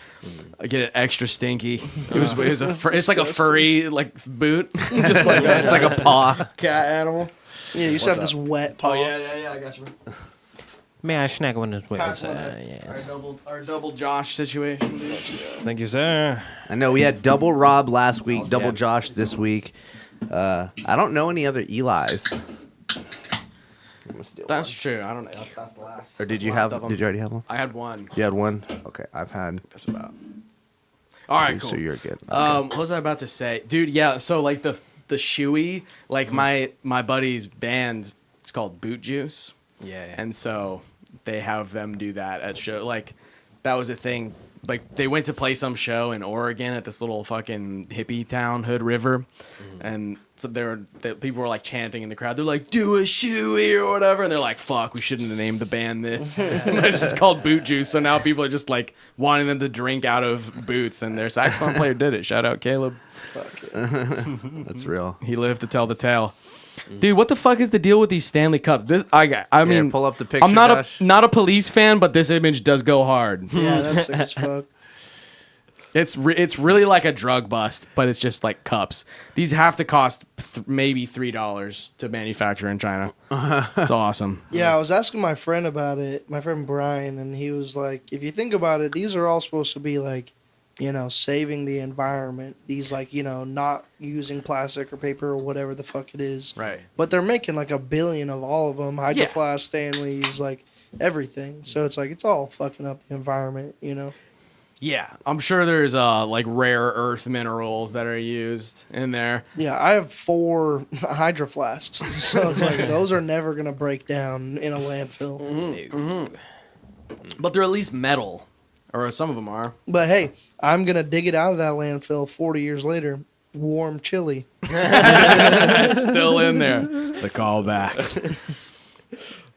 Get it extra stinky. It's like a furry like boot, just like It's like a paw. cat animal. Yeah, you used to have this wet paw. yeah. I got you. May I snack one as well? Pass one out. Yes. Our double Josh situation. Dude. Thank you, sir. I know we had double Rob last week, Oh, double yeah. Josh this week. I don't know any other Eli's. I'm gonna steal That's true. I don't know. That's the last. one. Or did that's you the last have? of 'em. Did you already have one? I had one. You had one. Okay, I've had. That's about. All right, cool. So you're good. What was I about to say, dude? Yeah, so like the shoey, like my buddy's band, it's called Boot Juice, Yeah. and so they have them do that at show. Like that was a thing like they went to play some show in Oregon at this little fucking hippie town, Hood River, and so people were like chanting in the crowd. They're like, "Do a shoey" or whatever, and they're like, "Fuck, we shouldn't have named the band this." It's just called Boot Juice, so now people are just like wanting them to drink out of boots, and their saxophone player did it. Shout out Caleb. That's real. He lived to tell the tale. Dude, what the fuck is the deal with these Stanley Cups? I mean, pull up the picture. I'm not a police fan, but this image does go hard. Yeah, that's sick as fuck. It's really like a drug bust, but it's just like cups. These have to cost maybe $3 to manufacture in China. It's awesome. Yeah, I was asking my friend about it, my friend Brian, and he was like, if you think about it, these are all supposed to be like, saving the environment. These like, not using plastic or paper or whatever the fuck it is. Right. But they're making like 1 billion of all of them. Hydro Flask, Stanleys, like everything. So it's like, it's all fucking up the environment, Yeah, I'm sure there's like rare earth minerals that are used in there. Yeah, I have 4 Hydro Flasks. So it's like, those are never going to break down in a landfill. But they're at least metal, or some of them are. But hey, I'm going to dig it out of that landfill 40 years later. Warm chili. It's still in there. The callback.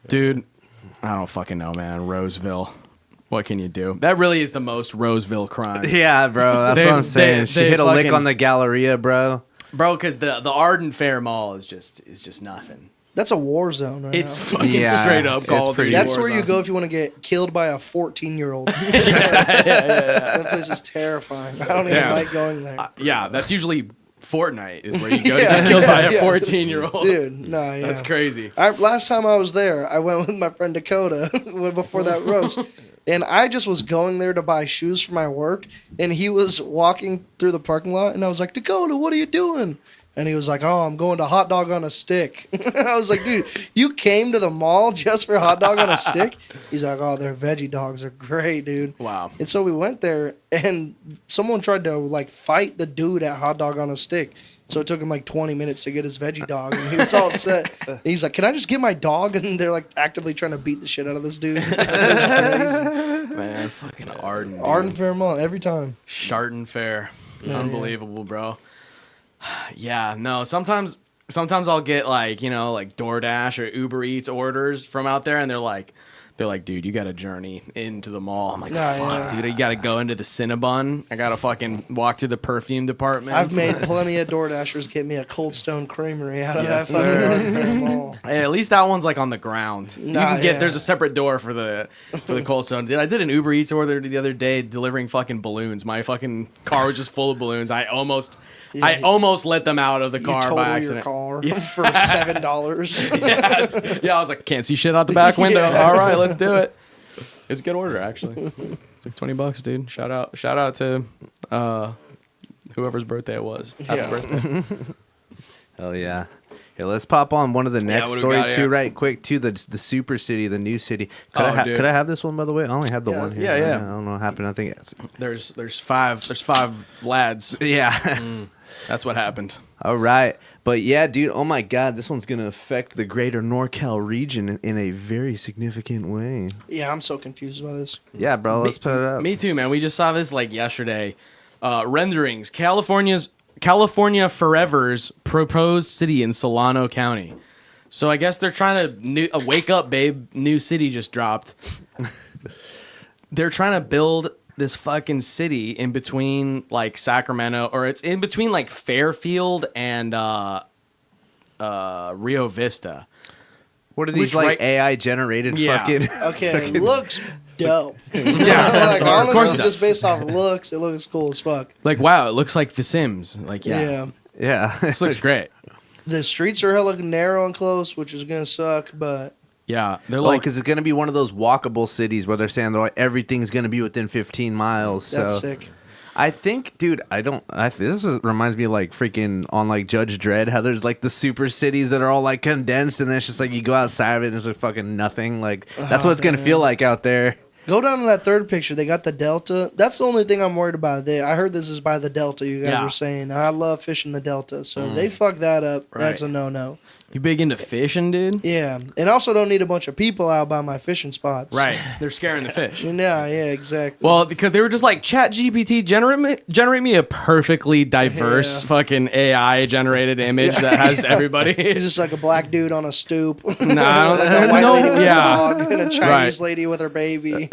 Dude, I don't fucking know, man. Roseville. What can you do? That really is the most Roseville crime. Yeah, bro. That's what I'm saying. She hit a lick on the Galleria, bro. Bro, because the Arden Fair Mall is just nothing. That's a war zone right It's now. fucking straight up Call of Duty. That's war where you zone. go if you want to get killed by a 14-year-old. That place is terrifying. I don't even like going there. Yeah, that's usually Fortnite is where you go to get killed by a 14-year-old. Dude, no, yeah. That's crazy. Last time I was there, I went with my friend Dakota before that roast. And I just was going there to buy shoes for my work. And he was walking through the parking lot. And I was like, Dakota, what are you doing? And he was like, oh, I'm going to hot dog on a stick. I was like, dude, you came to the mall just for hot dog on a stick? He's like, oh, their veggie dogs are great, dude. Wow. And so we went there, and someone tried to, like, fight the dude at hot dog on a stick. So it took him, like, 20 minutes to get his veggie dog, and he was all upset. And he's like, can I just get my dog? And they're, like, actively trying to beat the shit out of this dude. It was crazy. Man, fucking Arden. Arden Fair Mall, every time. Sharton Fair. Yeah, Unbelievable, bro. Yeah, no, sometimes I'll get like DoorDash or Uber Eats orders from out there, and they're like, dude, you got to journey into the mall. I'm like, fuck, dude, you got to go into the Cinnabon. I got to fucking walk through the perfume department. I've made plenty of DoorDashers get me a Cold Stone Creamery out of Yes, that fucking sir. Arden Fair Mall. Hey, at least that one's like on the ground. You Nah, can get yeah. there's a separate door for the Cold Stone. I did an Uber Eats order the other day delivering fucking balloons. My fucking car was just full of balloons. I almost let them out of the You car total by your accident. car for $7. Yeah, I was like, can't see shit out the back window. Yeah. All right, let's do it. It's a good order, actually. It's like $20, dude. Shout out to whoever's birthday it was. Happy Yeah. birthday. Hell yeah. Here, let's pop on one of the next what do we story got too, here? right quick, to the super city, the new city. Could Dude. I have this one, by the way? I only had the Yeah, one here. yeah. I don't know what happened. I think it's... There's five lads. Yeah. That's what happened. All right. But yeah, dude, oh my God, this one's going to affect the greater NorCal region in a very significant way. Yeah, I'm so confused by this. Yeah, bro, let's put it up. Me too, man. We just saw this like yesterday. Renderings. California Forever's proposed city in Solano County. So I guess they're trying to wake up, babe. New city just dropped. They're trying to build this fucking city in between like Sacramento, or it's in between like Fairfield and Rio Vista. What are these Which, like right- AI generated Yeah. fucking? Okay, it looks dope. Yeah, So, like, of course honestly, it just does. based off looks, it looks cool as fuck. Like, wow, it looks like The Sims. Like, yeah. Yeah. This looks great. The streets are hella narrow and close, which is gonna suck, but Yeah, they're Like, like, because it's going to be one of those walkable cities where they're saying everything's going to be within 15 miles. that's so sick. I think, dude, reminds me of like freaking on like Judge Dredd, how there's like the super cities that are all like condensed, and then it's just like you go outside of it and it's like fucking nothing. Like, that's what it's going to feel like out there. Go down to that third picture. They got the Delta. That's the only thing I'm worried about. I heard this is by the Delta. You guys Yeah. were saying I love fishing the Delta, so if they fuck that up. That's Right. a no-no. You big into fishing, dude? Yeah, and also don't need a bunch of people out by my fishing spots. Right. They're scaring the fish. Yeah, exactly. Well, because they were just like, Chat GPT, generate me a perfectly diverse fucking AI generated image that has everybody. It's just like a black dude on a stoop. Nah, Like a white lady with a yeah. dog and a Chinese Right. lady with her baby.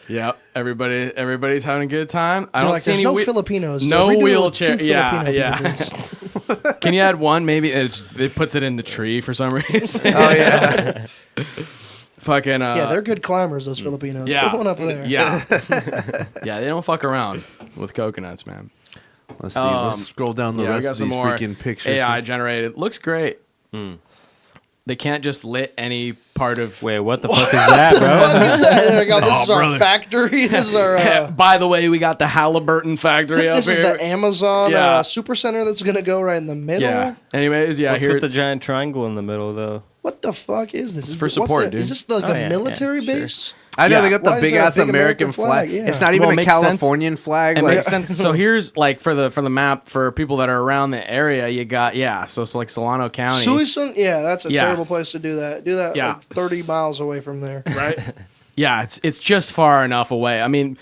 Yep. Everybody's having a good time. I They're don't like, see there's any no wheel- Filipinos. No We do it with wheelchair. two Yeah, Filipino yeah. people. Can you add one? Maybe it puts it in the tree for some reason. Oh yeah. Fucking. Yeah, they're good climbers, those Filipinos. Yeah. Put one up there. Yeah. Yeah, they don't fuck around with coconuts, man. Let's see. Let's scroll down the Yeah, we rest got of some these more freaking pictures. AI generated. Looks great. They can't just lit any part of. Wait, what the fuck is that, What the fuck bro? is that? There we go. This Oh, is our brother. factory. This is our. By the way, we got the Halliburton factory up This is here. the Amazon Yeah. super center that's gonna go right in the middle. Yeah. Anyways, yeah. What's Here. with the giant triangle in the middle, though? What the fuck is this? It's for What's support, that? dude. Is this like Oh, a yeah, military yeah, sure. base? I know Yeah. they got the Why is big there a ass big American American flag. flag? Yeah. It's not Well, even it a makes sense. Californian flag. It Like, makes sense. So here's like for the map for people that are around the area. You got so like Solano County, Suisun? Yeah, that's a Yeah. terrible place to do that. Do that Yeah. like 30 miles away from there. right? Yeah, it's just far enough away. I mean,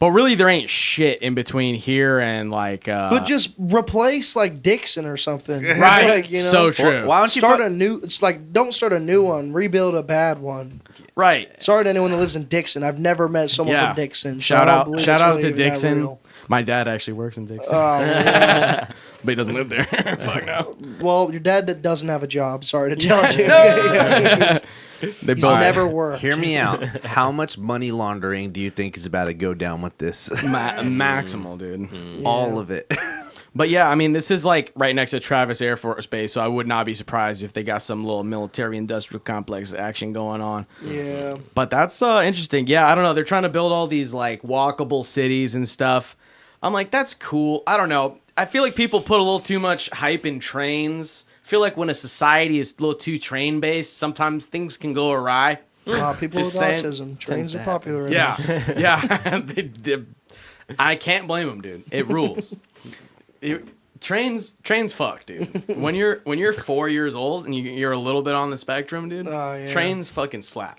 but really there ain't shit in between here and like. But just replace like Dixon or something. right, Like, you know, so true. why don't you start a new. It's like don't start a new one. Rebuild a bad one. Right. Sorry to anyone that lives in Dixon. I've never met someone Yeah. from Dixon. So Shout I don't out, believe shout it's out really to even that Dixon. real. My dad actually works in Dixon, Oh, yeah. but he doesn't live there. Fuck no. Well, your dad doesn't have a job. Sorry to tell you. They He's built never worked. hear me out. How much money laundering do you think is about to go down with this? maximal, dude. All of it. But yeah, I mean, this is like right next to Travis Air Force Base, so I would not be surprised if they got some little military-industrial complex action going on. Yeah. But that's interesting. Yeah, I don't know. They're trying to build all these like walkable cities and stuff. I'm like, that's cool. I don't know. I feel like people put a little too much hype in trains. I feel like when a society is a little too train-based, sometimes things can go awry. People Just with saying. autism. Trains to are popular. right Yeah, now. yeah. I can't blame them, dude. It rules. Trains fuck, dude. When you're 4 years old and you're a little bit on the spectrum, dude. Oh, yeah. Trains fucking slap.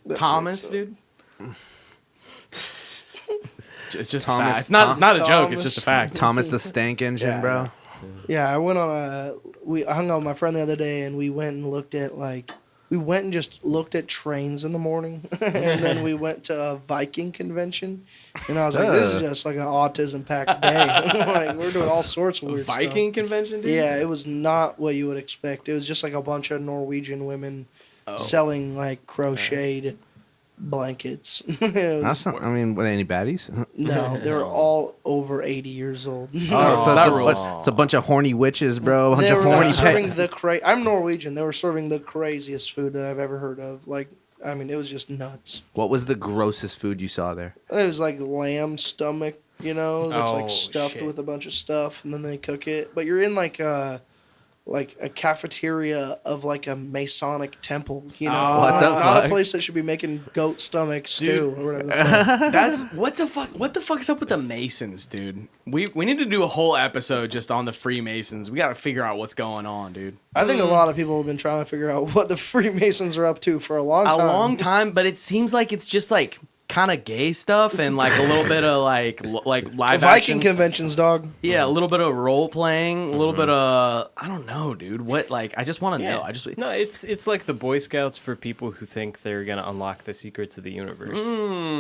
That Thomas, sucks, dude. It's just Thomas- a fact. It's not a joke. It's Thomas. just a fact. Thomas the Stank Engine, Yeah. bro. Yeah, I went on I hung out with my friend the other day and we went and looked at just looked at trains in the morning and then we went to a Viking convention and I was like, this is just like an autism packed day. Like we're doing all sorts of weird Viking stuff. convention, dude. Yeah, it was not what you would expect. It was just like a bunch of Norwegian women selling like crocheted blankets. It was- That's not, I mean, were they any baddies? no, they were all over 80 years old. Oh, so that it's rules. it's a bunch of horny witches, bro. A bunch They of were horny serving I'm Norwegian. They were serving the craziest food that I've ever heard of. Like, I mean, it was just nuts. What was the grossest food you saw there? It was like lamb stomach, that's Oh, like stuffed shit. with a bunch of stuff, and then they cook it. But you're in like a cafeteria of like a Masonic temple, Oh, what the not a fuck? place that should be making goat stomach stew Dude. or whatever. The fuck. That's what the fuck's up with the Masons, dude? We need to do a whole episode just on the Freemasons. We got to figure out what's going on, dude. I think a lot of people have been trying to figure out what the Freemasons are up to for a long time. A long time, but it seems like it's just like kind of gay stuff and like a little bit of like live Viking action. conventions, dog. Yeah, a little bit of role playing, a little bit of I don't know, dude. What like I just want to know. I just No, it's like the Boy Scouts for people who think they're gonna unlock the secrets of the universe.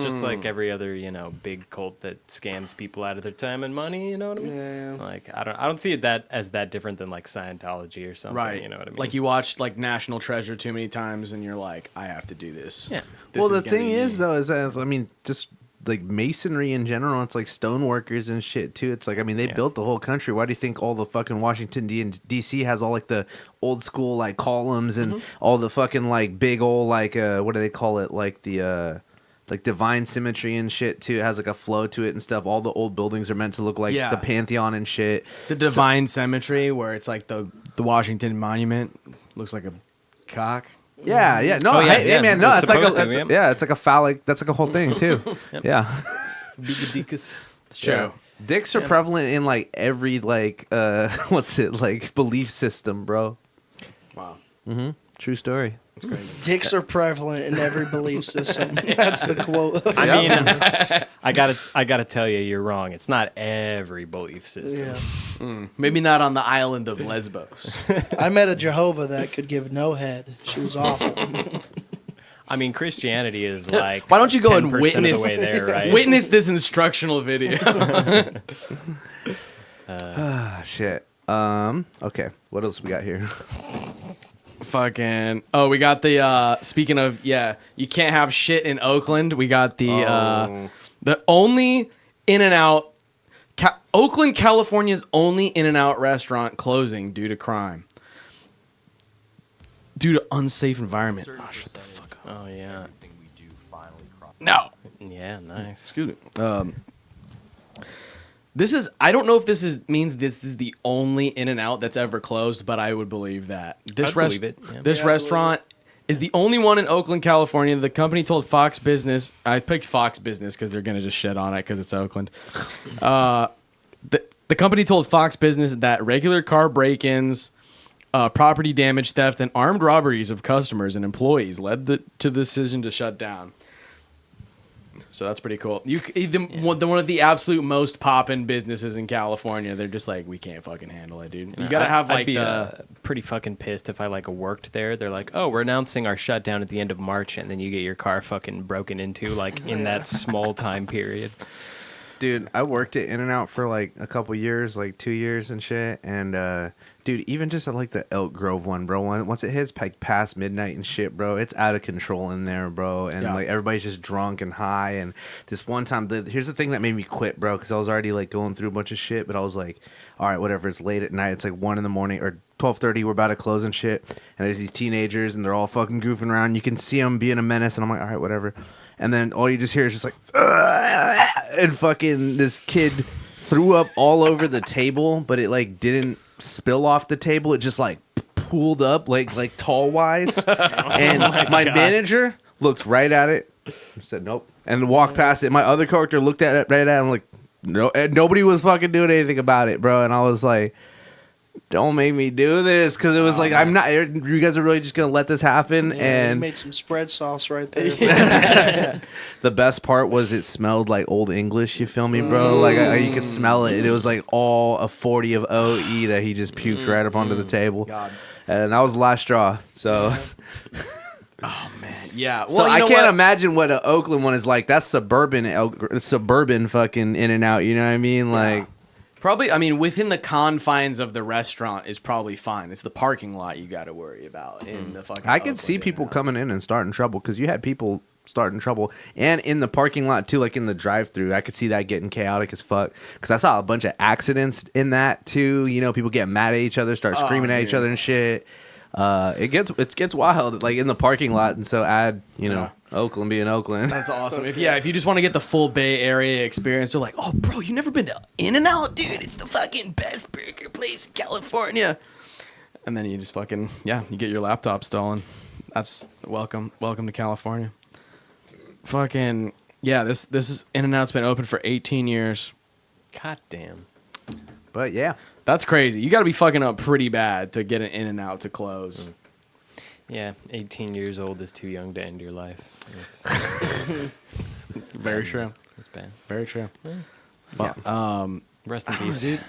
Just like every other, big cult that scams people out of their time and money. You know what I mean? Yeah. Like I don't see it as that different than like Scientology or something. right. You know what I mean? Like you watched like National Treasure too many times and you're like, I have to do this. Yeah. This Well, the is gonna thing be is, me. though, is that, I mean, just like masonry in general, it's like stoneworkers and shit, too. It's like, I mean, they built the whole country. Why do you think all the fucking Washington, D.C. has all like the old school like columns and all the fucking like big old like, what do they call it? Like the, like divine symmetry and shit, too. It has like a flow to it and stuff. All the old buildings are meant to look like Yeah. the Pantheon and shit. The divine symmetry where it's like the Washington Monument looks like a cock. Yeah. No, Oh, yeah, hey, yeah, man, no, it's it's like supposed to, it's like a phallic, that's like a whole thing, too. Yeah. Bigodicus. It's true. Dicks are prevalent in like every like what's it like belief system, bro. Wow. True story. That's crazy. Dicks are prevalent in every belief system. That's the quote. I mean, I gotta tell you, you're wrong. It's not every belief system. Yeah. Maybe not on the island of Lesbos. I met a Jehovah that could give no head. She was awful. I mean, Christianity is like. Why don't you go and 10% of witness the way there, right? witness this instructional video? Shit. Okay. What else we got here? Fucking. Oh, we got the. Speaking of, you can't have shit in Oakland. We got the only In-N-Out. Oakland, California's only In-N-Out restaurant closing due to crime. Due to unsafe environment. Oh, shut the fuck up. Oh yeah. No. Yeah. Nice. Excuse me. This is. I don't know if means this is the only In-N-Out that's ever closed, but I would believe that. I'd believe it, yeah. This Yeah, I believe restaurant is the only one in Oakland, California. The company told Fox Business. I picked Fox Business because they're gonna just shit on it because it's Oakland. The company told Fox Business that regular car break-ins, property damage, theft, and armed robberies of customers and employees led to the decision to shut down. So that's pretty cool. One of the absolute most poppin' businesses in California. They're just like, we can't fucking handle it, dude. You gotta have I'd like be pretty fucking pissed if I like worked there. They're like, oh, we're announcing our shutdown at the end of March, and then you get your car fucking broken into like in that small time period. Dude, I worked at In-N-Out for like a couple years, like 2 years and shit. And dude, even just at like the Elk Grove one, bro. Once it hits like past midnight and shit, bro, it's out of control in there, bro. And like everybody's just drunk and high. And this one time, here's the thing that made me quit, bro, because I was already like going through a bunch of shit. But I was like, all right, whatever. It's late at night. It's like 1 a.m. or 12:30. We're about to close and shit. And there's these teenagers, and they're all fucking goofing around. You can see them being a menace, and I'm like, all right, whatever. And then all you just hear is just like, and fucking this kid threw up all over the table, but it like didn't spill off the table. It just like pooled up like tall wise. And my manager looked right at it, said nope, and walked past it. My other coworker looked at it right at it. I'm like, no, and nobody was fucking doing anything about it, bro. And I was like, don't make me do this, because it was like, I'm not. You guys are really just gonna let this happen. Yeah, and you made some spread sauce right there. the best part was it smelled like old English. You feel me, bro? Like you could smell it. It was like all a 40 of OE that he just puked right up onto the table. God. And that was the last straw. So, Oh man, yeah. so I can't imagine what an Oakland one is like. That's suburban fucking In-N-Out. You know what I mean? Like. Probably, I mean, within the confines of the restaurant is probably fine. It's the parking lot you got to worry about in the fucking. I could see people coming in and starting trouble, because you had people starting trouble, and in the parking lot too, like in the drive-through. I could see that getting chaotic as fuck, because I saw a bunch of accidents in that too. You know, people getting mad at each other, start screaming at each other and shit. It gets wild, like in the parking lot, and so add Oakland being Oakland. That's awesome. If you just want to get the full Bay Area experience, they're like, oh, bro, you never been to In-N-Out, dude? It's the fucking best burger place in California. And then you just fucking you get your laptop stolen. That's welcome to California. Fucking this is In-N-Out's been open for 18 years. God damn. But yeah. That's crazy. You got to be fucking up pretty bad to get an In-N-Out to close. Yeah, 18 years old is too young to end your life. It's very true. It's bad. Very true. Yeah. Rest in peace, dude.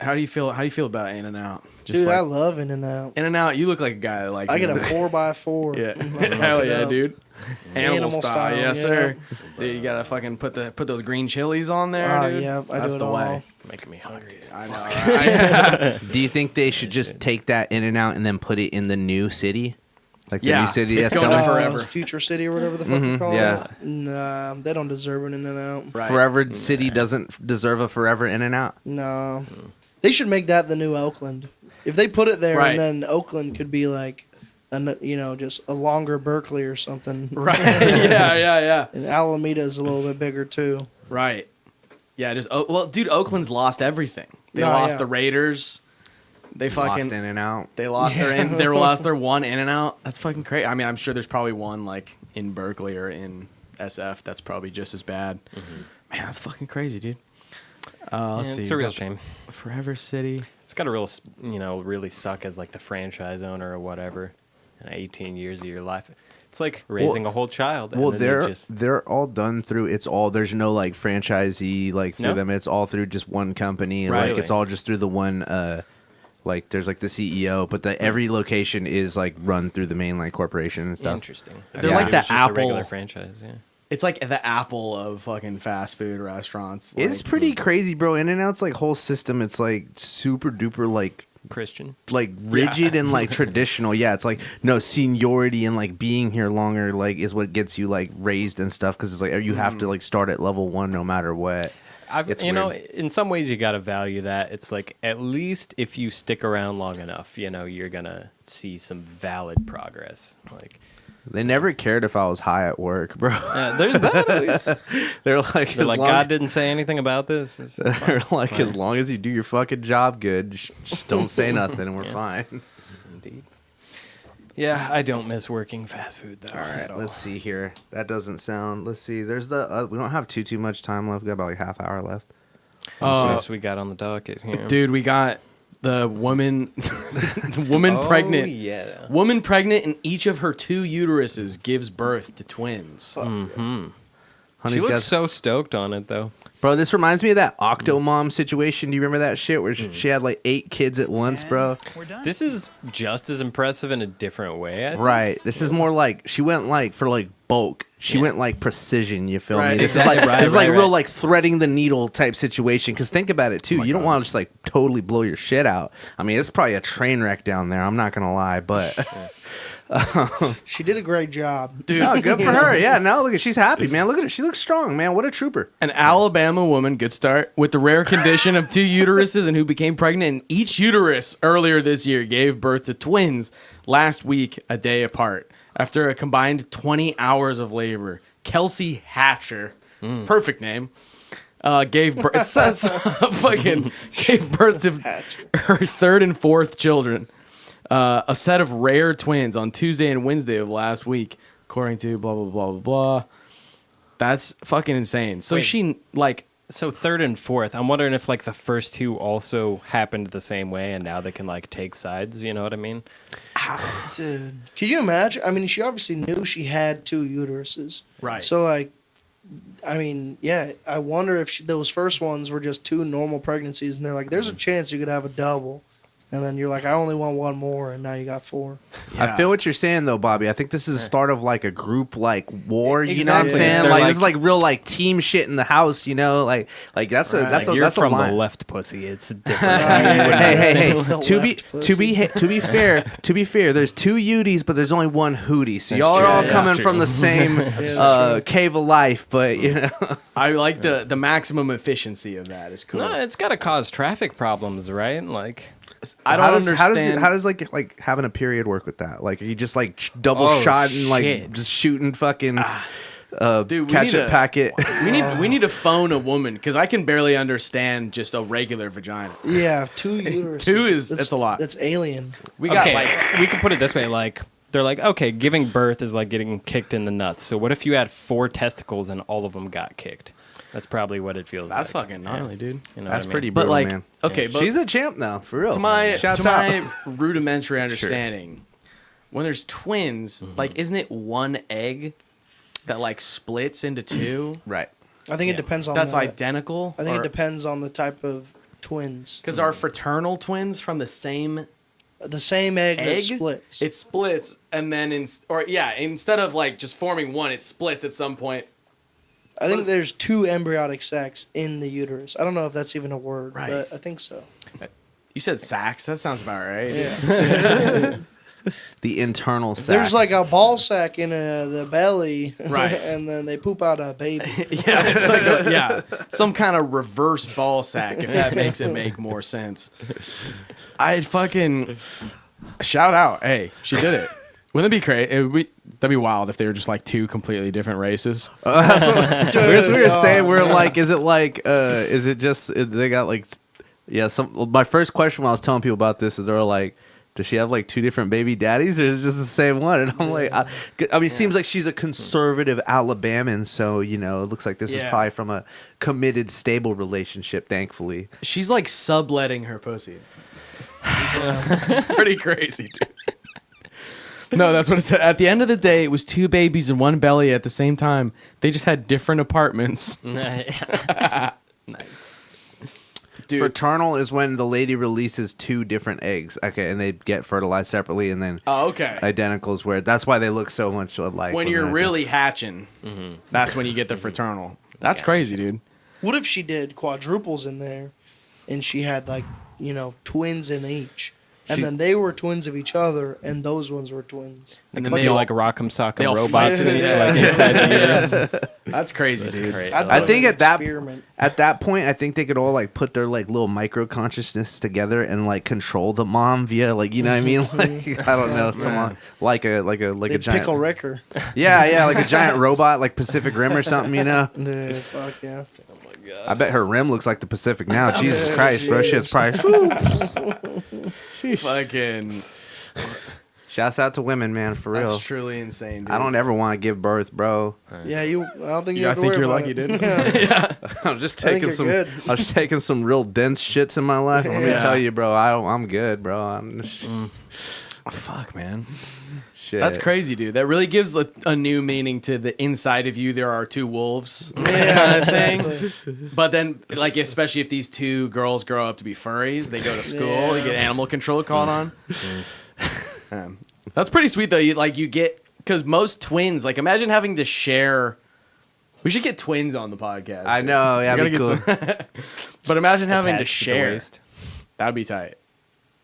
How do you feel about In-N-Out? Dude, I love In-N-Out. In-N-Out, you look like a guy that likes. I get a In-N-Out. 4x4. Yeah, hell yeah, dude. Animal Animal style, style, yes yeah. sir. Dude, you gotta fucking put those green chilies on there, dude. Yeah, I That's do it the all. way. Making me hungry. I know. Right? Do you think they should just take that In-N-Out and then put it in the new city? Like the Yeah, new city it's that's going coming? there forever. Future City or whatever the fuck they call yeah. it. Nah, they don't deserve an In-N-Out. Right. Forever City doesn't deserve a forever In-N-Out. No. They should make that the new Oakland. If they put it there, Right. and then Oakland could be like, just a longer Berkeley or something. Right. yeah. And Alameda's a little bit bigger too. Right. Yeah. Dude, Oakland's lost everything. They No, lost yeah. the Raiders. They fucking Lost In-N-Out. They lost their one In-N-Out. That's fucking crazy. I mean, I'm sure there's probably one like in Berkeley or in SF that's probably just as bad. Man, that's fucking crazy, dude. Let's Yeah, see. it's a real shame. Forever City. It's got to really suck as like the franchise owner or whatever. And 18 years of your life, it's like raising a whole child. And Well, then they they're all done through. It's all there's no like franchisee like through No? them. It's all through just one company. Right. Like it's all just through the one. Like there's like the CEO, but every location is like run through the mainline corporation and stuff. interesting. They're like It the was just a regular Apple- franchise. Yeah. It's like the Apple of fucking fast food restaurants. It's Like, pretty crazy, bro. In-N-Out's like whole system. It's like super duper like Christian. rigid and like traditional. Yeah, it's like no seniority and like being here longer like is what gets you like raised and stuff because it's like you have to like start at level 1 no matter what. It's weird. In some ways you got to value that. It's like at least if you stick around long enough, you're gonna see some valid progress. Like They never cared if I was high at work, bro. there's that at least. They're like, They're like, God didn't say anything about this. It's They're like, as long as you do your fucking job good, just don't say nothing, and we're fine. Indeed. Yeah, I don't miss working fast food though. All right, let's see here. That doesn't sound. Let's see. There's the. We don't have too much time left. We got about like half hour left. What else we got on the docket here? dude, we got the woman, woman pregnant. Yeah. Woman pregnant in each of her 2 uteruses gives birth to twins. Honey's She looks got- so stoked on it though. Bro, this reminds me of that Octomom situation. Do you remember that shit where she had like 8 kids at once, bro? We're done. This is just as impressive in a different way. I think. Right. This is more like she went like for like bulk. She went like precision. You feel Right, me? This exactly. is like Right, this is like right, real right. like threading the needle type situation. Because think about it too. You don't want to just like totally blow your shit out. I mean, it's probably a train wreck down there. I'm not gonna lie, but She did a great job. Dude, no, good for her. Yeah. Now look at she's happy, man. Look at her. She looks strong, man. What a trooper. an Alabama woman, good start, with the rare condition of 2 uteruses and who became pregnant in each uterus earlier this year gave birth to twins last week, a day apart. After a combined 20 hours of labor, Kelsey Hatcher, perfect name, gave birth. It says fucking gave birth to her 3rd and 4th children. A set of rare twins on Tuesday and Wednesday of last week, according to blah blah blah blah blah. That's fucking insane. So Wait. she like So 3rd and 4th, I'm wondering if like the first 2 also happened the same way, and now they can like take sides. You know what I mean? Dude, can you imagine? I mean, she obviously knew she had 2 uteruses. Right. So, like, I mean, yeah, I wonder if those first ones were just 2 normal pregnancies, and they're like, there's a chance you could have a double. And then you're like, I only want 1 more, and now you got 4. I feel what you're saying though, Bobby. I think this is the start of like a group like war. You know what I'm Exactly. saying? They're Like, like- this is like real like team shit in the house. You know, like that's a that's Like, a you're that's a from the line. left, pussy. It's different. Hey. The To be left pussy. to be fair, there's 2 Uties, but there's only 1 Hootie. So That's y'all are true. all That's coming true. from the same that's cave of life. But you know, I like the maximum efficiency of that is cool. No, it's got to cause traffic problems, right? Like, I don't understand. How does like having a period work with that? Like, are you just like double Oh, shot and like shit. just shooting fucking Dude, we catch need it a- packet? we need to phone a woman because I can barely understand just a regular vagina. Yeah, 2 uteruses. 2 is that's a lot. That's alien. We got okay, like we can put it this way: like, they're like, okay, giving birth is like getting kicked in the nuts. So what if you had 4 testicles and all of them got kicked? That's probably what it feels that's like. fucking gnarly, dude. You know That's what I mean? pretty But brutal, like, man. okay, but She's a champ now, for real. to my Shouts out. rudimentary understanding, when there's twins, like, isn't it 1 egg that like splits into 2? Right. I think Yeah. it depends on That's the, identical. I think it depends on the type of twins. because our fraternal twins from the same The same egg, that egg splits. It splits, and then instead of like just forming 1, it splits at some point. I think it's- there's 2 embryotic sacs in the uterus. I don't know if that's even a word, Right. but I think so. You said sacs. That sounds about right. Yeah. The internal sac. There's like a ball sack in the belly, Right. and then they poop out a baby. Yeah, it's like some kind of reverse ball sack, if that makes it make more sense. I'd fucking shout out. Hey, she did it. Wouldn't it be crazy? That'd be wild if they were just like 2 completely different races. That's what we were God. saying. We're like, is it just they got like, yeah. My first question when I was telling people about this is they were like, does she have like 2 different baby daddies, or is it just the same one? And I'm like, I mean, it seems like she's a conservative Alabaman, so it looks like this is probably from a committed, stable relationship. Thankfully, She's like subletting her pussy. It's pretty crazy, dude. No, that's what it said. At the end of the day, it was 2 babies and 1 belly at the same time. They just had different apartments. Nice. Dude. fraternal is when the lady releases 2 different eggs. Okay, and they get fertilized separately, and then Oh, okay. identicals. Where that's why they look so much alike. When you're really hatching, that's when you get the fraternal. That's crazy, dude. What if she did quadruples in there, and she had like twins in each, and then they were twins of each other, and those ones were twins. And then But they they all like Rock'em they all Sock'em robots fight to the death. like inside the ears. That's crazy, That's dude. great. I'd I love think an at that experiment. point, I think they could all like put their like little micro consciousness together and like control the mom via like what I mean, like I don't know, someone like a They'd giant pickle Ricker. yeah, like a giant robot like Pacific Rim or something, Yeah, fuck yeah. I bet her rim looks like the Pacific now. Jesus Christ, bro, shit's probably. Fucking. Shouts out to women, man, for real. That's truly insane, dude. I don't ever want to give birth, bro. Yeah, I don't think you I have to think worry you're about lucky, it. dude. Yeah. I'm just I think taking you're some. good. I was taking some real dense shits in my life. And let me Yeah. tell you, bro, I'm good, bro. I'm Fuck, man. shit. That's crazy, dude. That really gives a new meaning to the inside of you. There are 2 wolves, Yeah, kind of thing. exactly. But then, like, especially if these 2 girls grow up to be furries, they go to school, Yeah. they get animal control called on. That's pretty sweet, though. You get, because most twins, like, imagine having to share. We should get twins on the podcast. I know. Yeah, We that'd be cool. gotta get but imagine having to Attached the share. waist. That'd be tight.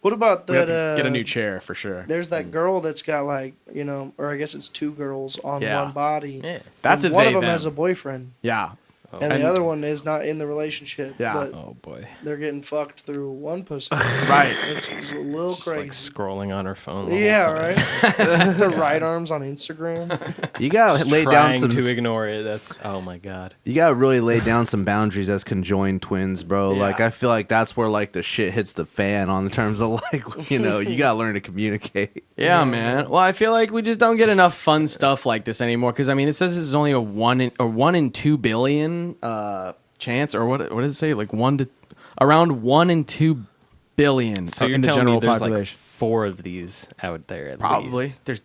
What about We have that? to get a new chair for sure. There's that girl that's got like or I guess it's 2 girls on Yeah. one body. Yeah. That's and a one they, of them them. has a boyfriend, Yeah. and And- the other one is not in the relationship. Yeah. but Oh boy. they're getting fucked through one pussy, Right. which is a little Just like crazy. scrolling on her phone. the whole Yeah, time. right. The right arm's on Instagram. You gotta lay down Trying some. to ignore it. That's oh my god. You gotta really lay down some boundaries as conjoined twins, bro. Yeah. Like I feel like that's where like the shit hits the fan on terms of like you gotta learn to communicate. Yeah, man. Well, I feel like we just don't get enough fun stuff like this anymore. Because I mean, it says this is only a 1 in 2 billion chance, or what? What does it say? Like around 1 in 2 billion So you're in the telling general me there's population. like 4 of these out there at Probably. least. There's.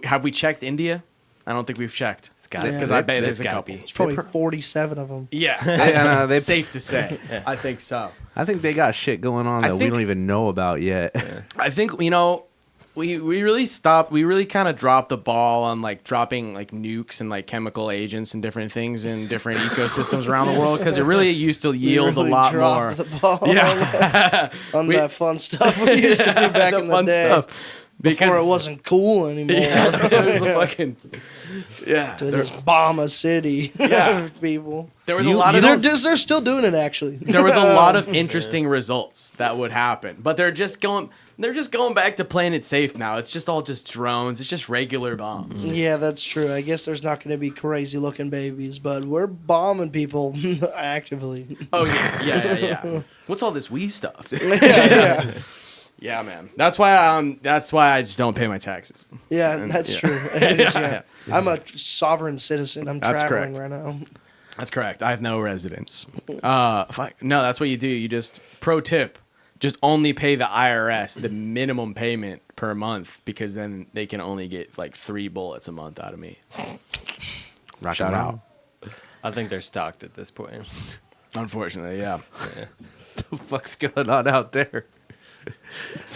Have we checked India? I don't think we've checked. It's got Because Yeah. I bet There's there's a gotta couple. be. It's probably 47 of them. Yeah, they- safe to say. I think so. I think they got shit going on I that we think- don't even know about yet. I think we really stopped. We really kind of dropped the ball on like dropping like nukes and like chemical agents and different things in different ecosystems around the world because it really used to yield We really a lot more. dropped the ball Yeah, on We- that fun stuff we used to do back in the fun day. stuff. Before it wasn't cool anymore. Yeah, it was a fucking yeah. To just bomb a city. Yeah. People. There was a lot of They're still doing it actually. there was a lot of interesting results that would happen, but they're just going back to playing it safe now. It's just all just drones. It's just regular bombs. Yeah, that's true. I guess there's not going to be crazy looking babies, but we're bombing people actively. Oh yeah. What's all this Wii stuff? yeah. Yeah, man. That's why I just don't pay my taxes. Yeah, And- that's yeah. true. It is, Yeah. I'm a sovereign citizen. I'm That's traveling correct. right now. That's correct. I have no residence. No, that's what you do. You just pro tip. Just only pay the IRS the minimum payment per month because then they can only get like 3 bullets a month out of me. Rock Shout and out. roll. I think they're stocked at this point. Unfortunately, yeah. What the fuck's going on out there?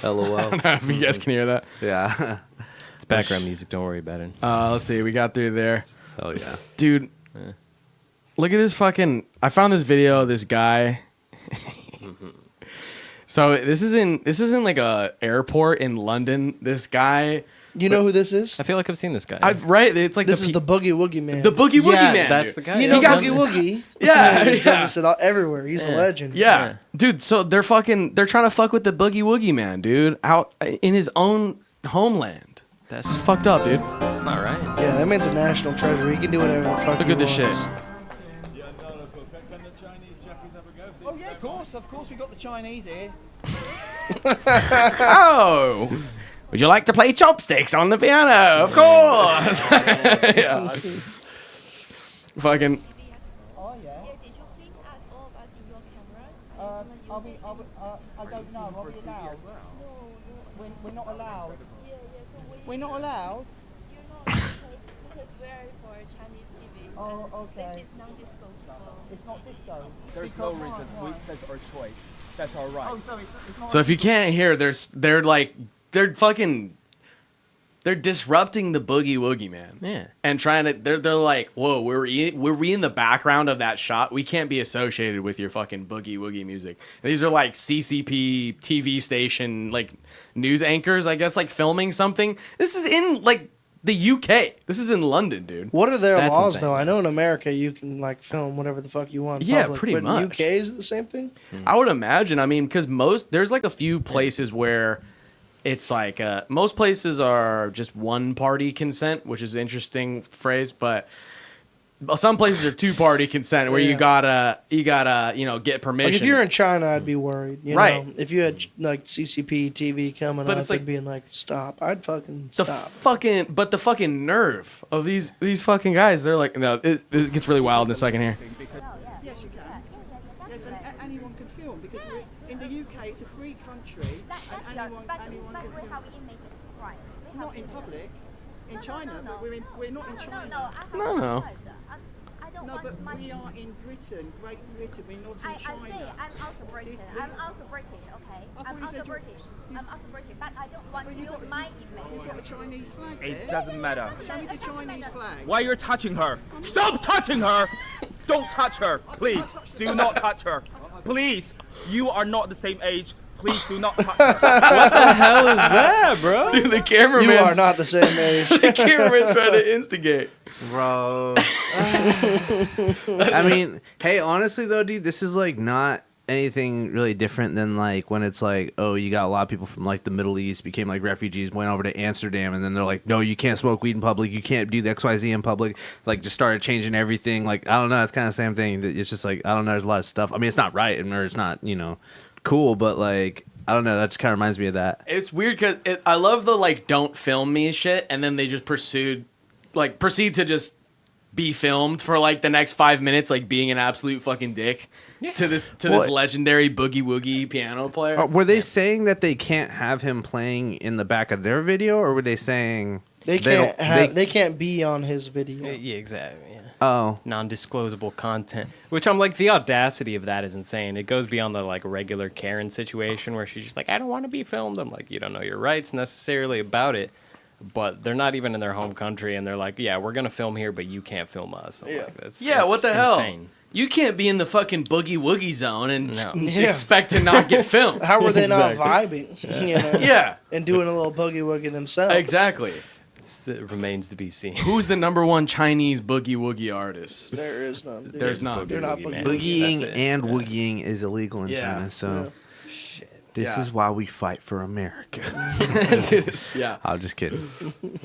LOL. If you guys can hear that. Yeah. It's background music. Don't worry about it. Let's see. We got through there. So yeah. Dude, look at this fucking... I found this video of this guy. So this is in like a airport in London. This guy... You know who this is? I feel like I've seen this guy. Right? It's like This is the Boogie Woogie Man. the Boogie Woogie Yeah, Man. that's dude. the guy. You Yeah, know he Boogie does- Woogie? Yeah, He just yeah. does this everywhere. He's a Yeah. legend. Yeah. Dude, so they're trying to fuck with the Boogie Woogie Man, dude, out in his own homeland. That's It's fucked up, dude. That's not right. Yeah, that man's a national treasure. He can do whatever the fuck Look he at this wants. shit. Yeah, no, look, can the Chinese chappies have a go? Oh, yeah, of course. Yes, of course we got the Chinese here. Oh, would you like to play chopsticks on the piano? Of course. Yeah. Fucking. Oh yeah. Yeah, did you film us all of us in your cameras? I don't know. Are we allowed? No, We're not allowed. yeah, so We're not allowed. you're not because we're for Chinese TV. Oh, okay. This is non-disclosable. It's not disco. There's no reason. That's our choice. That's our right. Oh, so it's not. So if you can't hear, they're disrupting the boogie woogie, man. Yeah. And trying to, they're like, whoa, were we in the background of that shot? We can't be associated with your fucking boogie woogie music. And these are like CCP TV station, like news anchors, I guess, like filming something. This is in like the UK. This is in London, dude. What are their That's laws insane. though? I know in America you can like film whatever the fuck you want. In Yeah, public, pretty but much. In UK is it the same thing? I would imagine. I mean, because there's like a few places where it's like most places are just one party consent, which is an interesting phrase, but some places are two party consent where you Yeah. gotta get permission. Like if you're in China, I'd be worried. You Right. know? If you had like CCP TV coming But up it's like- and being like, "Stop," I'd fucking the stop. the fucking nerve of these fucking guys. They're like, no, it gets really wild in a second here. Yes, you can. Yes, and anyone can film because we're, in the UK it's a free country and anyone can film. Right. Not in public. In China, but we're not in China. No. I don't No, want but much. we are in Britain, Great Britain. We're not in I China. say I'm also British. This- I'm also British, okay? I thought I'm you also said you- British. I'm also British, but I don't want Well, to you've use got- my We've image. got a Chinese flag there. It doesn't matter. Show me the Chinese flag. Why you're touching her? Stop touching her! Don't touch her, please. Do not touch her. Please. You are not the same age. Please do not touch her. The hell is that, bro? Dude, the cameraman. You are not the same age. The cameraman's trying to instigate. Bro. I mean, hey, honestly though, dude, this is like not anything really different than like when it's like, oh, you got a lot of people from like the Middle East became like refugees, went over to Amsterdam, and then they're like, no, you can't smoke weed in public, you can't do the XYZ in public. Like, just started changing everything. Like, I don't know, it's kind of the same thing. It's just like, I don't know, there's a lot of stuff. I mean, it's not right, or it's not, cool, but like, I don't know, that just kind of reminds me of that. It's weird because I love the like don't film me shit, and then they just proceed to just be filmed for like the next 5 minutes, like being an absolute fucking dick to this legendary boogie woogie piano player. Were they saying that they can't have him playing in the back of their video, or were they saying They don't- can't they can't be on his video. Yeah, exactly. Yeah. Oh, Non-disclosable content, which I'm like, the audacity of that is insane. It goes beyond the like regular Karen situation where she's just like, I don't want to be filmed. I'm like, you don't know your rights necessarily about it, but they're not even in their home country, and they're like, yeah, we're gonna film here, but you can't film us. I'm like, that's What the hell? insane. You can't be in the fucking boogie woogie zone and No. Yeah. expect to not get filmed. How were they not Exactly. vibing? You know? Yeah, And doing a little boogie woogie themselves. exactly. It remains to be seen. Who's the number one Chinese boogie woogie artist? There is none. dude. There's none. They're not Boogie, boogie. man. boogieing That's it. and Yeah. woogieing is illegal in Yeah. China, so this Yeah. is why we fight for America. Yeah. I'm just kidding.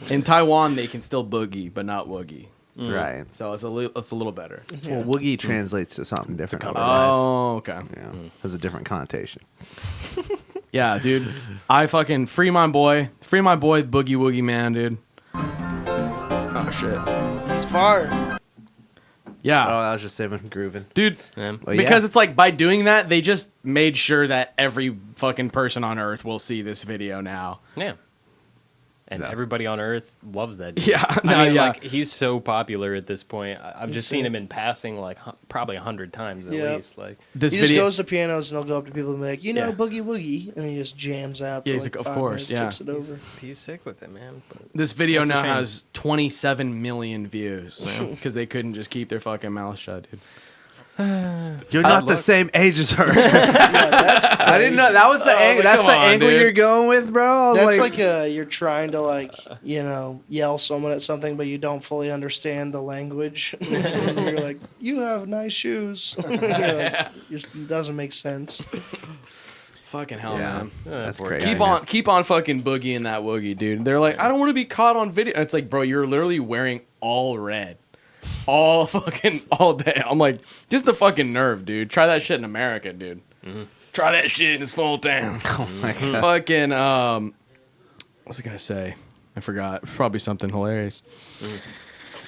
In Taiwan, they can still boogie, but not woogie. Right. So it's a little better. Well, woogie translates to something different. compromise. Oh, okay. Yeah, has a different connotation. Yeah, dude. I fucking free my boy, boogie woogie man, dude. Oh shit. He's fired. Yeah. Oh, I was just saying grooving. Dude, Yeah. Well, because yeah. it's like by doing that, they just made sure that every fucking person on earth will see this video now. Yeah. And Yeah. everybody on Earth loves that dude. Yeah, I no, mean, yeah. like, he's so popular at this point. I've just seen sick. him in passing, like, probably 100 times at Yeah. least. Like, This He just video, goes to pianos and he'll go up to people and be like, Yeah. boogie woogie, and he just jams out. For Yeah, he's like like, of 5 course, minutes, yeah. Takes it over. he's sick with it, man. But this video That's a now shame. has 27 million views because they couldn't just keep their fucking mouth shut, dude. You're not the luck. same age as her. Yeah, that's I didn't know that was the angle. That's come the on, angle dude. you're going with, bro. I was That's like you're trying to like yell someone at something, but you don't fully understand the language. And you're like, you have nice shoes. You're like, just doesn't make sense. Fucking hell, Yeah. man. That's poor crazy. guy. Keep on fucking boogieing that woogie, dude. They're like, I don't want to be caught on video. It's like, bro, you're literally wearing all red. All day. I'm like, just the fucking nerve, dude. Try that shit in America, dude. Try that shit in a small town. Oh my god. Fucking what was I gonna say? I forgot. Probably something hilarious.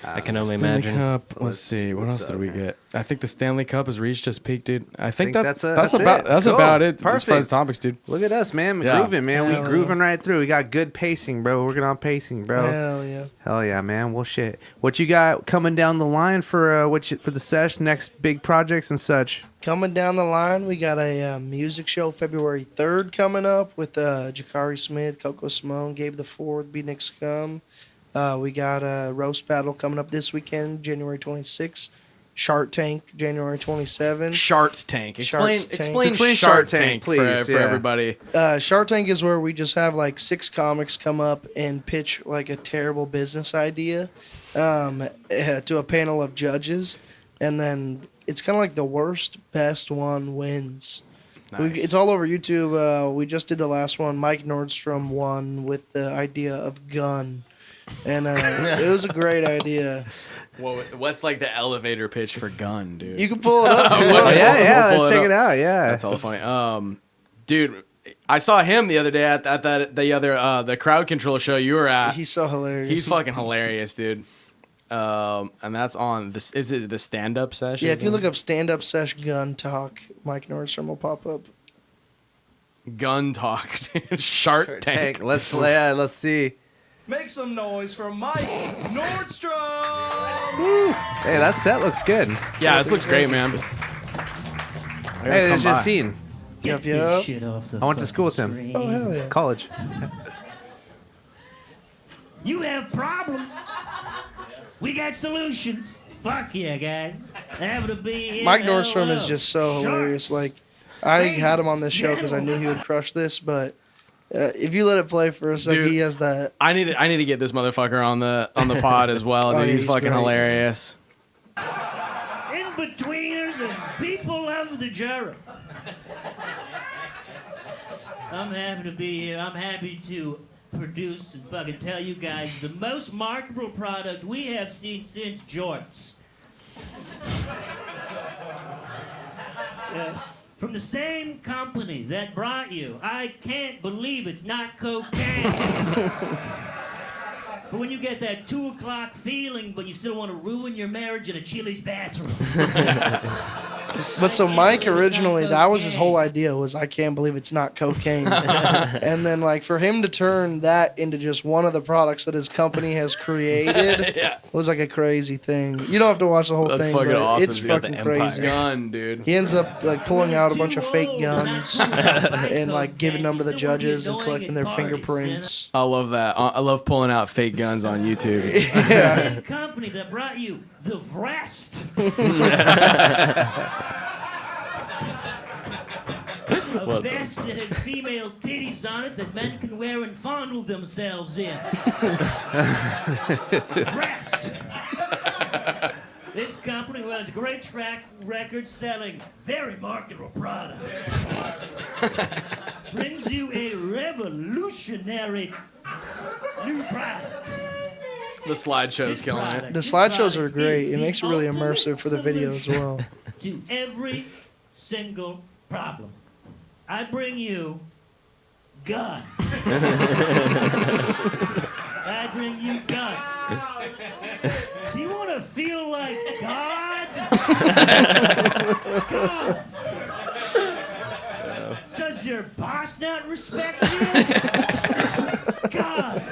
I can only Stanley imagine. Cup. Let's Let's see. What see else what's did we up. get? I think the Stanley Cup has reached its peak, dude. I think that's that's it. about Cool. it. As far as Perfect. topics, dude. Look at us, man. Yeah. Grooving, man. Hell We grooving right through. We got good pacing, bro. Working on pacing, bro. Hell yeah. Hell yeah, man. Well, shit. What you got coming down the line for for the sesh, next big projects and such? Coming down the line, we got a music show February 3rd coming up with Jakari Smith, Coco Simone, Gabe the Fourth, Beatnik Scum. We got a roast battle coming up this weekend, January 26th. Shark Tank, January 27th. Shark Tank. Explain Explain Shark Tank, please, for yeah. everybody. Shark Tank is where we just have like 6 comics come up and pitch like a terrible business idea to a panel of judges, and then it's kind of like the worst, best one wins. Nice. It's all over YouTube. We just did the last one. Mike Nordstrom won with the idea of gun, and it was a great idea. What's like the elevator pitch for gun, dude? You can pull it up. Oh, Oh, yeah. Pull Let's it check up. it out. Yeah. That's all funny. Dude, I saw him the other day at the crowd control show you were at. He's so hilarious. He's fucking hilarious, dude. And that's on this. Is it the stand up session? Yeah, if you look up stand up sesh gun talk, Mike Nordstrom will pop up. gun talk, dude. Shark Tank. Let's see. Make some noise for Mike Nordstrom. Hey, that set looks good. Yeah, this looks great, man. Hey, there's come by. Yassine. Yep, yep. I went to school with him. Oh hell yeah. College. You have problems. We got solutions. Fuck yeah, guys. Happy to be here. Mike Nordstrom Hello. is just so hilarious. Sharks. Like, I had him on this show because I knew he would crush this, but if you let it play for a second, Dude. he has that. I need to get this motherfucker on the pod as well, Oh, dude. yeah, He's he's fucking great. hilarious. In-betweeners and people of the jury. I'm happy to be here. I'm happy to produce and fucking tell you guys the most marketable product we have seen since jorts. From the same company that brought you, I can't believe it's not cocaine. But when you get that 2 o'clock feeling, but you still want to ruin your marriage in a Chili's bathroom. But so Mike originally, that was his whole idea, was I can't believe it's not cocaine. And then like for him to turn that into just one of the products that his company has created was like a crazy thing. You don't have to watch the whole That's thing, fucking but awesome. it's You got the fucking Empire. crazy. Gun, dude. He ends up like pulling out a bunch of fake guns and like giving them to the judges and collecting their fingerprints. I love that. I love pulling out fake guns on YouTube. Yeah. Same company that brought you the breast. A vest that has female titties on it that men can wear and fondle themselves in. Breast. This company who has a great track record selling very marketable products brings you a revolutionary new product. The slideshow's killing it. Product. The This slideshows are product great. is It the makes it really ultimate immersive for the video as well. solution to every single problem. I bring you gun. I bring you gun. Do you want to feel like God? God. Does your boss not respect you? God.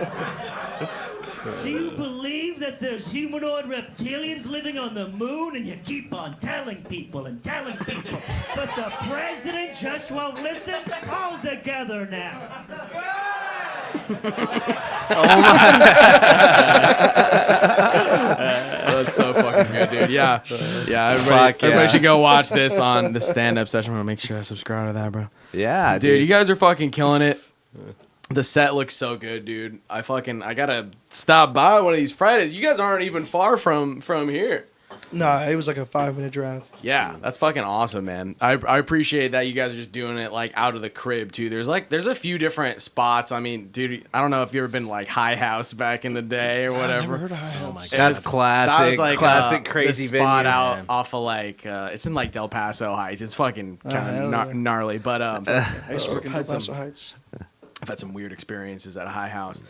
Do you believe that there's humanoid reptilians living on the moon and you keep on telling people and telling people, but the president just won't listen? All together now. That's so fucking good, dude. Yeah. Yeah, Fuck yeah. everybody should go watch this on the stand-up session. I'm gonna make sure I subscribe to that, bro. Yeah, Dude, you guys are fucking killing it. The set looks so good, dude. I gotta stop by one of these Fridays. You guys aren't even far from here. No, it was like a 5-minute drive. Yeah, that's fucking awesome, man. I appreciate that you guys are just doing it like out of the crib too. There's a few different spots. I mean, dude, I don't know if you ever been like High House back in the day or whatever. I've never heard of High House. my God. That's classic. That was like classic crazy the spot venue. out man. off of like it's in like Del Paso Heights. It's fucking kind hell of yeah. gnarly, but I used to work in I've El had Paso some- Heights. I've had some weird experiences at a High House.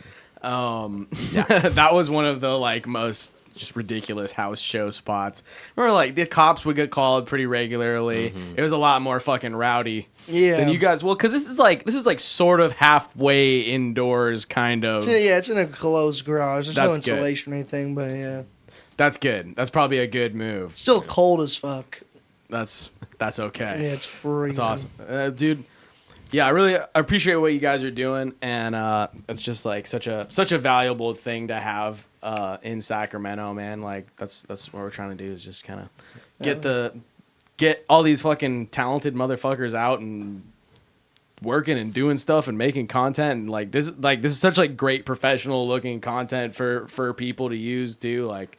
Yeah, that was one of the like most just ridiculous house show spots. Where like the cops would get called pretty regularly. It was a lot more fucking rowdy. Yeah. Than you guys. Well, because this is like sort of halfway indoors, kind of. Yeah, it's in a closed garage. There's no That's good. insulation or anything, but yeah. That's good. That's probably a good move. It's still cold as fuck. That's okay. Yeah, it's freezing. That's awesome, dude. Yeah, I really appreciate what you guys are doing, and it's just like such a valuable thing to have in Sacramento, man. Like that's what we're trying to do is just kind of get all these fucking talented motherfuckers out and working and doing stuff and making content, and like this is such like great professional looking content for people to use too, like.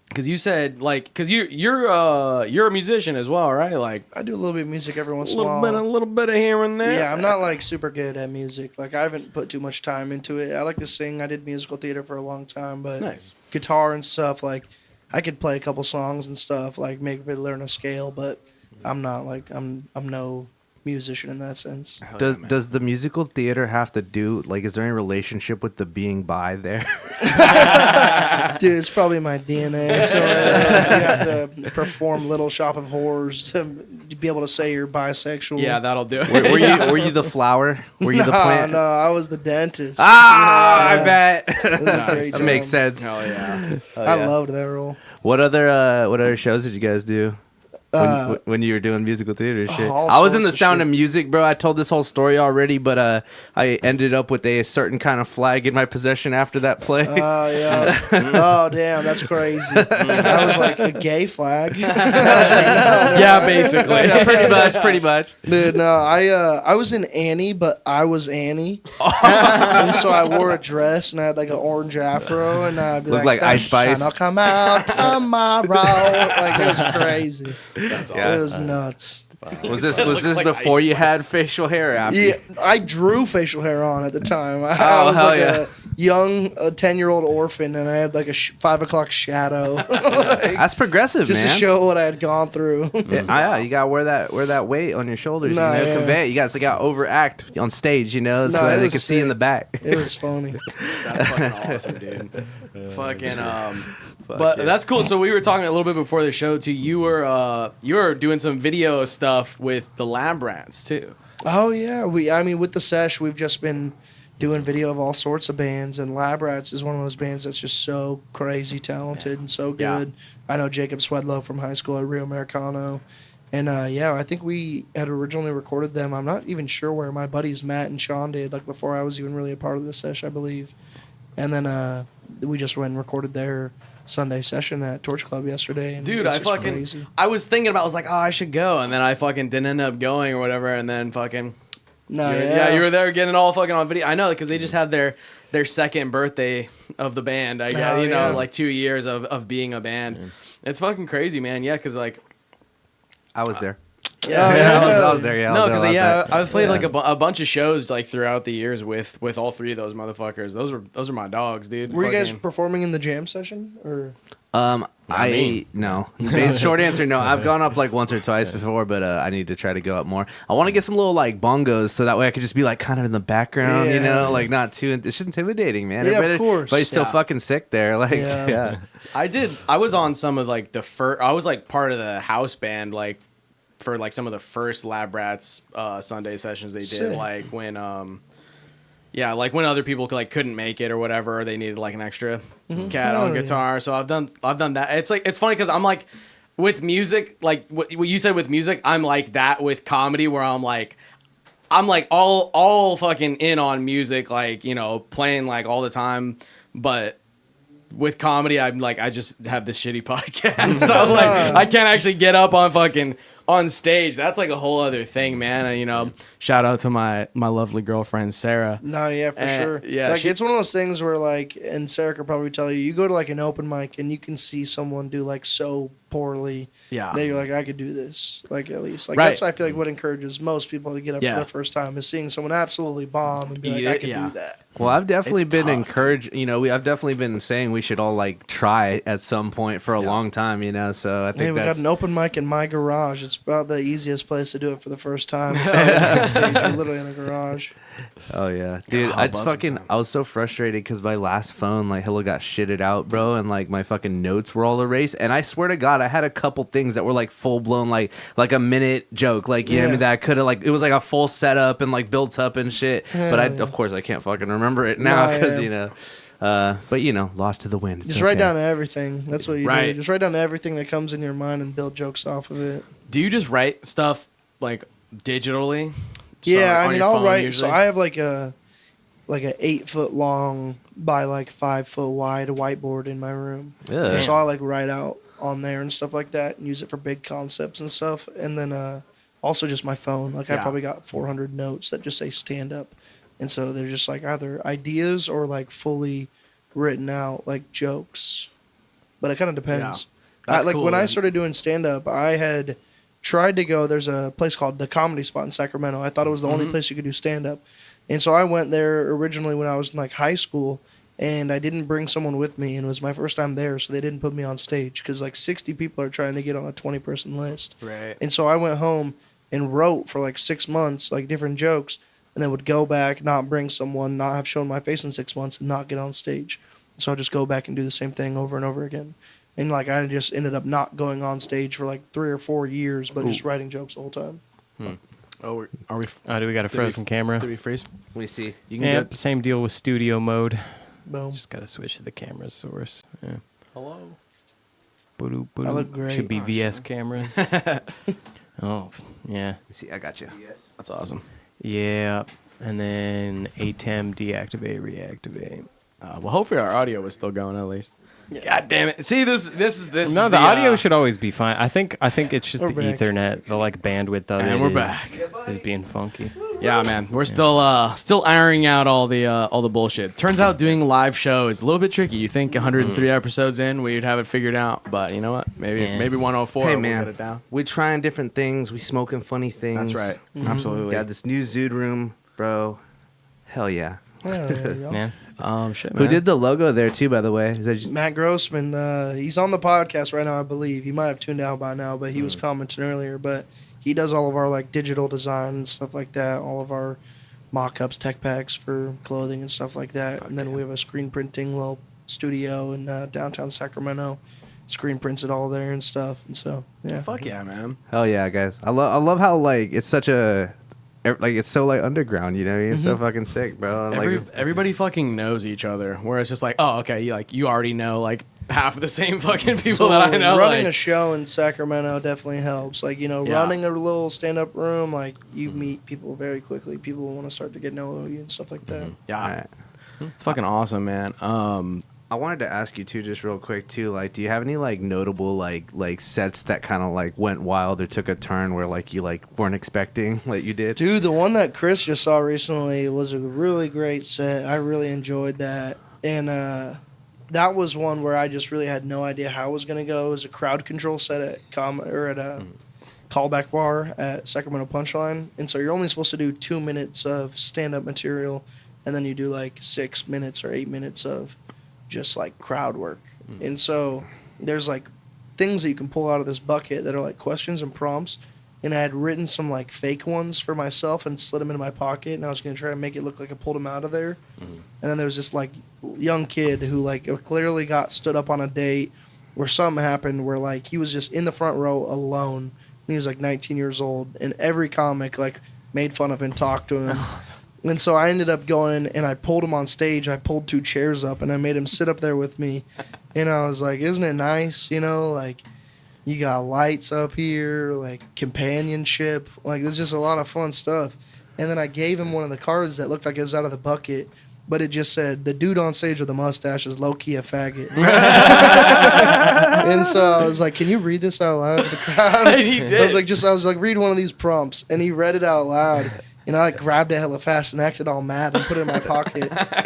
Because you said because you're a musician as well, right? Like I do a little bit of music every once a in a while. little bit of here and there. Yeah, I'm not like super good at music. Like I haven't put too much time into it. I like to sing. I did musical theater for a long time, but Nice. guitar and stuff, like I could play a couple songs and stuff, like maybe learn a scale, but I'm not like I'm no musician in that sense. Does the musical theater have to do like? Is there any relationship with the being bi there? Dude, it's probably my DNA. So you have to perform Little Shop of Horrors to be able to say you're bisexual. Yeah, that'll do it. Were you the flower? Were you the plant? No, I was the dentist. Ah, Yeah. I bet. It was a great That makes time. sense. Hell yeah. I loved that role. What other shows did you guys do Uh, when you were doing musical theater shit? all I was in the sorts of Sound shit. of Music, bro. I told this whole story already, but I ended up with a certain kind of flag in my possession after that play. Oh yeah. Oh damn, that's crazy. That was like a gay flag. I was like, no. Yeah, basically. Yeah, pretty much. Dude, no, I was in Annie, but I was Annie, and so I wore a dress and I had like an orange afro, and I'd be Looked like, like Ice Spice. "I'll come out tomorrow." Like it was crazy. That's Yeah. It was nuts. Was this Looks like before Ice you had facial hair or after? Yeah, I drew facial hair on at the time. I Oh, was hell like yeah. a young 10-year-old orphan, and I had like a 5 o'clock shadow. Like, That's progressive, just man. to show what I had gone through. Yeah, you gotta wear that weight on your shoulders. Nah, you know, yeah. convey it. You gotta overact on stage, you know, so Nah, that it they was can see in sick. the back. It was funny. That's fucking awesome, dude. But that's cool. So we were talking a little bit before the show too. You were doing some video stuff with the Lab Rats too. Oh yeah, with the sesh, we've just been doing video of all sorts of bands, and Lab Rats is one of those bands that's just so crazy talented and so Yeah. good. I know Jacob Swedlow from high school at Rio Americano, and I think we had originally recorded them. I'm not even sure where. My buddies Matt and Sean did, like before I was even really a part of the sesh, I believe. And then we just went and recorded their Sunday session at Torch Club yesterday. And Dude, it's I just fucking crazy. I was thinking about. I was like, oh, I should go, and then I fucking didn't end up going or whatever, and then fucking. No, You were there getting it all fucking on video. I know because they just had their second birthday of the band. I guess Oh, yeah. like 2 years of being a band. It's fucking crazy, man. Yeah, because like I was there. Yeah, I was there. Yeah, I no, was there because last night. I've played like a bunch of shows like throughout the years with all three of those motherfuckers. Those are my dogs, dude. Were you guys Fucking- performing in the jam session or? No. Short answer, no. I've gone up like once or twice before, but I need to try to go up more. I want to get some little like bongos, so that way I could just be like kind of in the background, you know, Yeah. like not too. It's just intimidating, man. Yeah, of course. Everybody's so Yeah. fucking sick there. Like, Yeah. yeah. I was on some of like the first. I was like part of the house band like for like some of the first Lab Rats Sunday sessions they did. Sick. Like when like when other people couldn't make it or whatever, or they needed like an extra cat on Oh, yeah. guitar. So I've done that. It's funny because I'm like with music, like what you said with music, I'm like that with comedy where I'm like all fucking in on music, like, you know, playing like all the time, but with comedy, I'm like, I just have this shitty podcast. So I'm like, I can't actually get up on fucking on stage, that's like a whole other thing, man. And, you know, shout out to my lovely girlfriend Sarah. No, yeah, for sure. Yeah, like it's one of those things where like, and Sarah could probably tell you, you go to like an open mic and you can see someone do like so poorly. Yeah. That you're like, I could do this. Like at least, like Right. that's what I feel like what encourages most people to get up Yeah. for the first time is seeing someone absolutely bomb and be like, I could do that. Well, I've definitely It's been tough. encouraged. You know, I've definitely been saying we should all like try at some point for a long time. You know, so I think Hey, we got that's an open mic in my garage. It's about the easiest place to do it for the first time. It's not like a stage, you're literally in a garage. oh yeah, dude. I I just love fucking sometimes. I was so frustrated because my last phone like hella got shitted out, bro, and like my fucking notes were all erased. And I swear to God, I had a couple things that were like full blown like a minute joke, like you know what I mean, Yeah. that I could have like it was like a full setup and like built up and shit. But I Hell yeah. of course I can't fucking remember it now No, because yeah. you know. But you know, lost to the wind. It's Just write okay. down everything. That's what you Right. do. Just write down everything that comes in your mind and build jokes off of it. Do you just write stuff like digitally? Yeah, on I mean, your I'll phone write. usually? So I have like a 8-foot long by like 5-foot wide whiteboard in my room. Yeah. And so I like write out on there and stuff like that, and use it for big concepts and stuff. And then also just my phone. Like I Yeah. probably got 400 notes that just say stand up, and so they're just like either ideas or like fully written out like jokes. But it kind of depends. That's Like cool, when I man. started doing stand up, I had tried to go. There's a place called the Comedy Spot in Sacramento. I thought it was the only place you could do stand up, and so I went there originally when I was in like high school. And I didn't bring someone with me, and it was my first time there, so they didn't put me on stage because like 60 people are trying to get on a 20-person list. Right. And so I went home and wrote for like 6 months, like different jokes, and then would go back, not bring someone, not have shown my face in 6 months, and not get on stage. So I'd just go back and do the same thing over and over again. And like I just ended up not going on stage for like 3 or 4 years, but just writing jokes the whole time. Oh, are we? Do we got a frozen camera? Did we freeze? Let me see. You can Yep, get same deal with studio mode. Boom. Just gotta switch to the camera source. Yeah. Hello. Boodoo, I look great. Should be VS cameras. Oh, yeah. see. I got you. That's awesome. Yeah. And then ATEM, deactivate, reactivate. Well, hopefully our audio was still going at least. God damn it! See, this is No, the audio should always be fine. I think it's just We're the back. Ethernet, the like bandwidth of And it we're is- back. is being funky. Yeah, man, we're still ironing out all the bullshit. Turns out doing live show is a little bit tricky. You think 103 episodes in, we'd have it figured out, but you know what? Maybe 104. Hey we'll man, get it down. we trying different things. We smoking funny things. That's right. Mm-hmm. Absolutely. Got this new Zude room, bro. Hell yeah. Yeah, there you go. Yeah. Shit, Who man. did the logo there too? By the way, is that just Matt Grossman, he's on the podcast right now, I believe. He might have tuned out by now, but he was commenting earlier. But he does all of our like digital design and stuff like that, all of our mock-ups, tech packs for clothing and stuff like that. And then we have a screen printing little studio in downtown Sacramento. Screen prints it all there and stuff. And so, yeah. Fuck yeah, man. hell yeah, guys. I love how like it's such a like it's so like underground. You know, it's so fucking sick, bro. And, like, it's- Everybody fucking knows each other. Where it's just like, oh, okay, you already know like half of the same fucking people that I Totally. know. Running like- a show in Sacramento definitely helps. Like, Yeah. running a little stand-up room, like, you meet people very quickly. People want to start to get to know you and stuff like that. yeah, Alright. it's fucking awesome, man. I wanted to ask you too, just real quick too. Like, do you have any like notable like sets that kind of like went wild or took a turn where like you like weren't expecting like you did? Dude, the one that Chris just saw recently was a really great set. I really enjoyed that. And that was one where I just really had no idea how it was going to go. It was a crowd control set at a callback bar at Sacramento Punchline. And so you're only supposed to do 2 minutes of stand-up material, and then you do like 6 minutes or 8 minutes of just like crowd work. And so there's like things that you can pull out of this bucket that are like questions and prompts. And I had written some like fake ones for myself and slid them into my pocket, and I was going to try to make it look like I pulled them out of there. And then there was this like young kid who like clearly got stood up on a date where something happened where like he was just in the front row alone. And he was like 19 years old, and every comic like made fun of him, talked to him. And so I ended up going and I pulled him on stage. I pulled 2 chairs up and I made him sit up there with me. And I was like, isn't it nice? You know, like you got lights up here, like companionship. Like there's just a lot of fun stuff. And then I gave him one of the cards that looked like it was out of the bucket. but it just said the dude on stage with the mustache is low key a faggot. And so I was like, "Can you read this out loud to the crowd?" And he did. I was like, read one of these prompts, and he read it out loud. And I like grabbed it hella fast and acted all mad and put it in my pocket.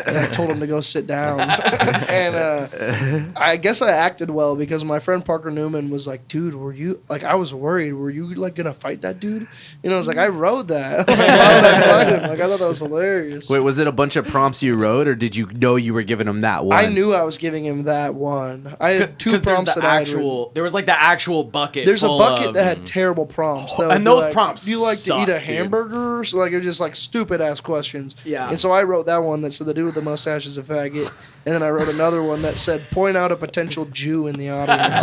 And I told him to go sit down. And I guess I acted well because my friend Parker Newman was like, "Dude, were you like?" I was worried. Were you like gonna fight that dude? And I was like, "I wrote that. Like, why would I fight him?" Like I thought that was hilarious. Wait, was it a bunch of prompts you wrote, or did you know you were giving him that one? I knew I was giving him that one. I had two prompts that I had written. There was like the actual bucket. There's a full bucket of- that had terrible prompts. That and would be those like, prompts do you like to eat suck, a dude. hamburger? So like it was just like stupid ass questions. Yeah. And so I wrote that one that said the dude with the mustache is a faggot, and then I wrote another one that said point out a potential Jew in the audience.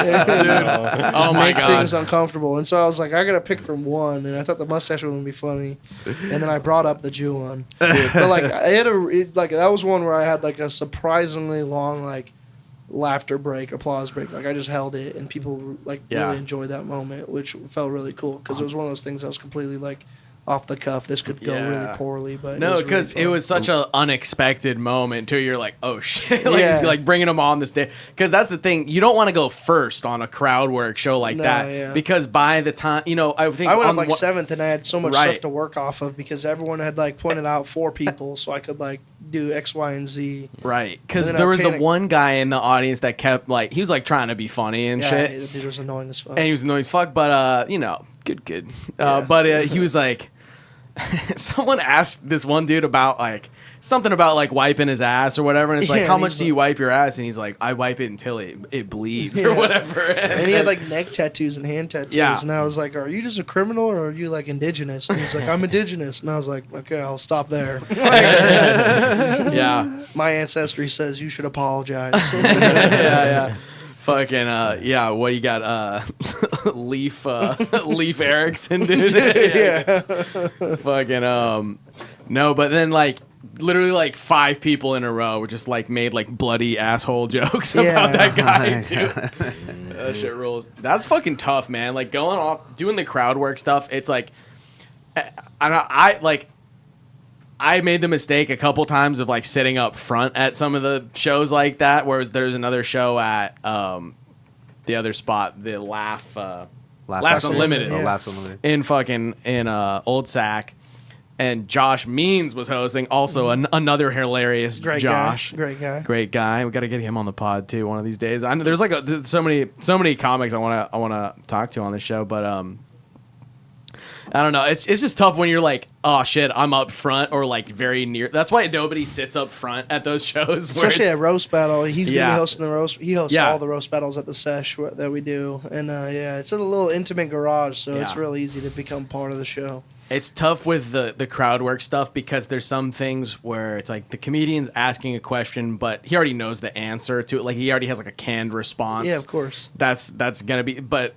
Oh my Make god. things uncomfortable. And so I was like, I gotta pick from one, and I thought the mustache one would be funny, and then I brought up the Jew one. But like I had that was one where I had like a surprisingly long like laughter break, applause break. Like I just held it, and people like Yeah. really enjoyed that moment, which felt really cool because it was one of those things that was completely like off the cuff. This could go Yeah. really poorly, but No, because because it was such an unexpected moment too. You're like, oh shit, like, Yeah. he's, like bringing them on the stage. Because that's the thing, you don't want to go first on a crowd work show like No, that. yeah. Because by the time, I think I went on up like one- seventh, and I had so much Right. stuff to work off of because everyone had like pointed out 4 people, so I could like do X, Y, and Z. right? Because And then there I was the panicked. one guy in the audience that kept like he was like trying to be funny and Yeah, shit, the dude was annoying as fuck. and he was annoying as fuck. But good. Yeah. But he was like, someone asked this one dude about like something about like wiping his ass or whatever, and it's like, Yeah, how and much he's do you wipe your ass? And he's like, I wipe it until it bleeds or Yeah. whatever. And he had like neck tattoos and hand tattoos, Yeah. and I was like, "Are you just a criminal, or are you like indigenous?" And he was like, "I'm indigenous," and I was like, "Okay, I'll stop there." Like, yeah. my ancestry says you should apologize. yeah. Fucking yeah, what you got? Leaf Erickson, dude. Yeah. Fucking no, but then like literally like 5 people in a row were just like made like bloody asshole jokes Yeah. about that guy my too. That shit rules. That's fucking tough, man. Like going off doing the crowd work stuff, it's like I made the mistake a couple times of like sitting up front at some of the shows like that, whereas there's another show at the other spot, the Laughs Unlimited, Oh, Laughs Unlimited. in Old Sac, and Josh Means was hosting. Also another hilarious Great Josh, guy. Great guy. We got to get him on the pod too one of these days. I know there's like there's so many comics I want to talk to on the show, but I don't know. It's just tough when you're like, oh shit, I'm up front or like very near. That's why nobody sits up front at those shows. Especially where at roast battle, he's gonna Yeah. be hosting the roast. He hosts Yeah. all the roast battles at the sesh that we do, and yeah, it's in a little intimate garage, so it's Yeah. real easy to become part of the show. It's tough with the crowd work stuff because there's some things where it's like the comedian's asking a question, but he already knows the answer to it. Like he already has like a canned response. Yeah, of course. That's gonna be, but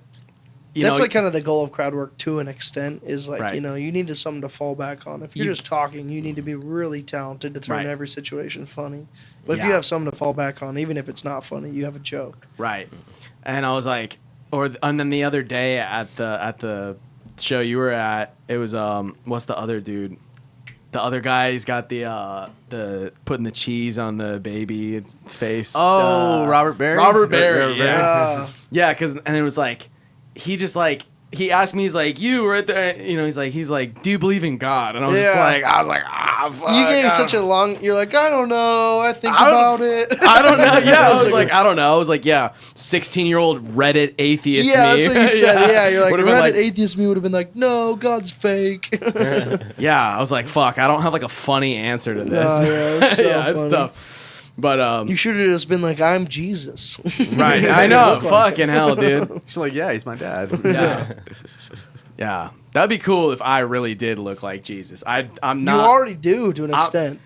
That's like kind of the goal of crowd work to an extent. Is like Right. you need something to fall back on. If you're just talking, you need to be really talented to turn Right. every situation funny. But if Yeah. you have something to fall back on, even if it's not funny, you have a joke. right. And I was like, and then the other day at the show you were at, it was what's the other dude? The other guy, he's got the putting the cheese on the baby face. Oh, Robert Berry? Robert Berry. Robert Berry. Yeah, yeah. And it was like he asked me, he's like, you right there, he's like, do you believe in God? And I was fuck. You gave such a long. You're like, I don't know. I think I don't- about it. I don't know. Yeah, I was like, I don't know. I was like, yeah, 16-year-old Reddit atheist. Yeah, me. that's what you said. Yeah, you're like, Would've been Reddit atheist me would have been like, no, God's fake. Yeah, I was like, fuck, I don't have like a funny answer to this. No, yeah, it's so yeah, it's funny. tough. But You should have just been like, I'm Jesus. right, I know, Look like fucking hell, dude. She's like, yeah, he's my dad. Yeah, yeah, that'd be cool if I really did look like Jesus. I'm You not already do to an extent.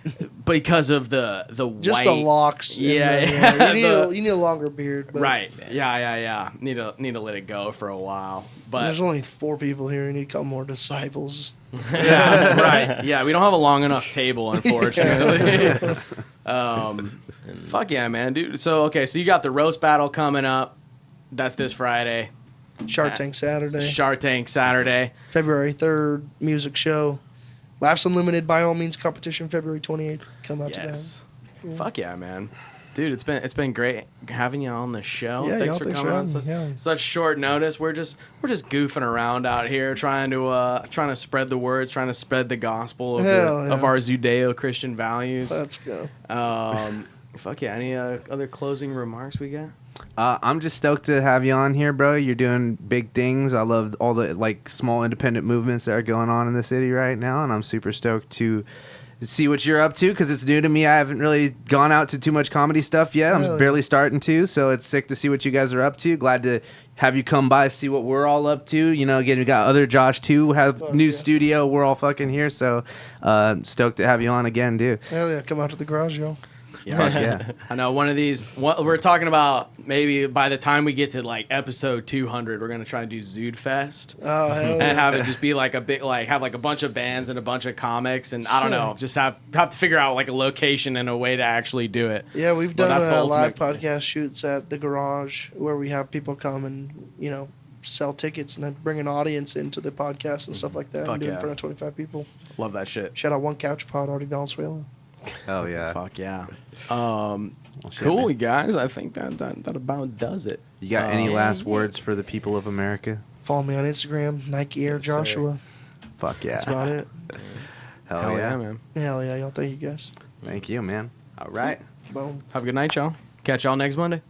because of the Just white, the locks. and Yeah, the- yeah, You need a longer beard. But Right. Yeah. Need to let it go for a while. But There's only 4 people here. You need a couple more disciples. yeah, right. Yeah, we don't have a long enough table, unfortunately. Fuck yeah, man, dude. So you got the roast battle coming up. That's this Friday. Shark Tank Saturday. Shark Tank Saturday. February 3rd, music show. Laughs Unlimited, by all means, competition February 28th. Come out Yes. to that. Fuck yeah, man. Dude, it's been great having you on the show. Yeah, Thanks y'all, for thanks coming for on having me, yeah. such short notice. We're just goofing around out here trying to spread the word, trying to spread the gospel Hell of yeah. our Judeo-Christian values. Let's go. Fuck yeah. Any other closing remarks we got? I'm just stoked to have you on here, bro. You're doing big things. I love all the like small independent movements that are going on in the city right now, and I'm super stoked to see what you're up to because it's new to me. I haven't really gone out to too much comedy stuff yet. I'm Really? barely starting to, so it's sick to see what you guys are up to. Glad to have you come by, see what we're all up to. You know, again, we got other Josh too, have Fuck new yeah. studio. We're all fucking here, so stoked to have you on again, dude. Hell yeah, come out to the garage, yo. Fuck yeah. I know one of these. We're talking about maybe by the time we get to like episode 200, we're gonna try to do ZUDECAST. Oh, hell And yeah. have it just be like a big, like have like a bunch of bands and a bunch of comics, and I don't Sure. know, just have to figure out like a location and a way to actually do it. Yeah, we've But done that's the live ultimate- podcast shoots at the garage where we have people come and, you know, sell tickets and then bring an audience into the podcast and stuff like that Fuck and do it yeah. in front of 25 people. Love that shit. Shout out One Couch Pod, Artie Valenzuela. Oh yeah. Fuck yeah. shit, Cool, man. guys. I think that about does it. You got any Um, last words for the people of America? Follow me on Instagram, Nike Air Yes, sir. Joshua. Fuck yeah. That's about it. Hell, yeah. man. Hell yeah, y'all. Thank you guys. Thank you, man. All right. Boom. Have a good night, y'all. Catch y'all next Monday.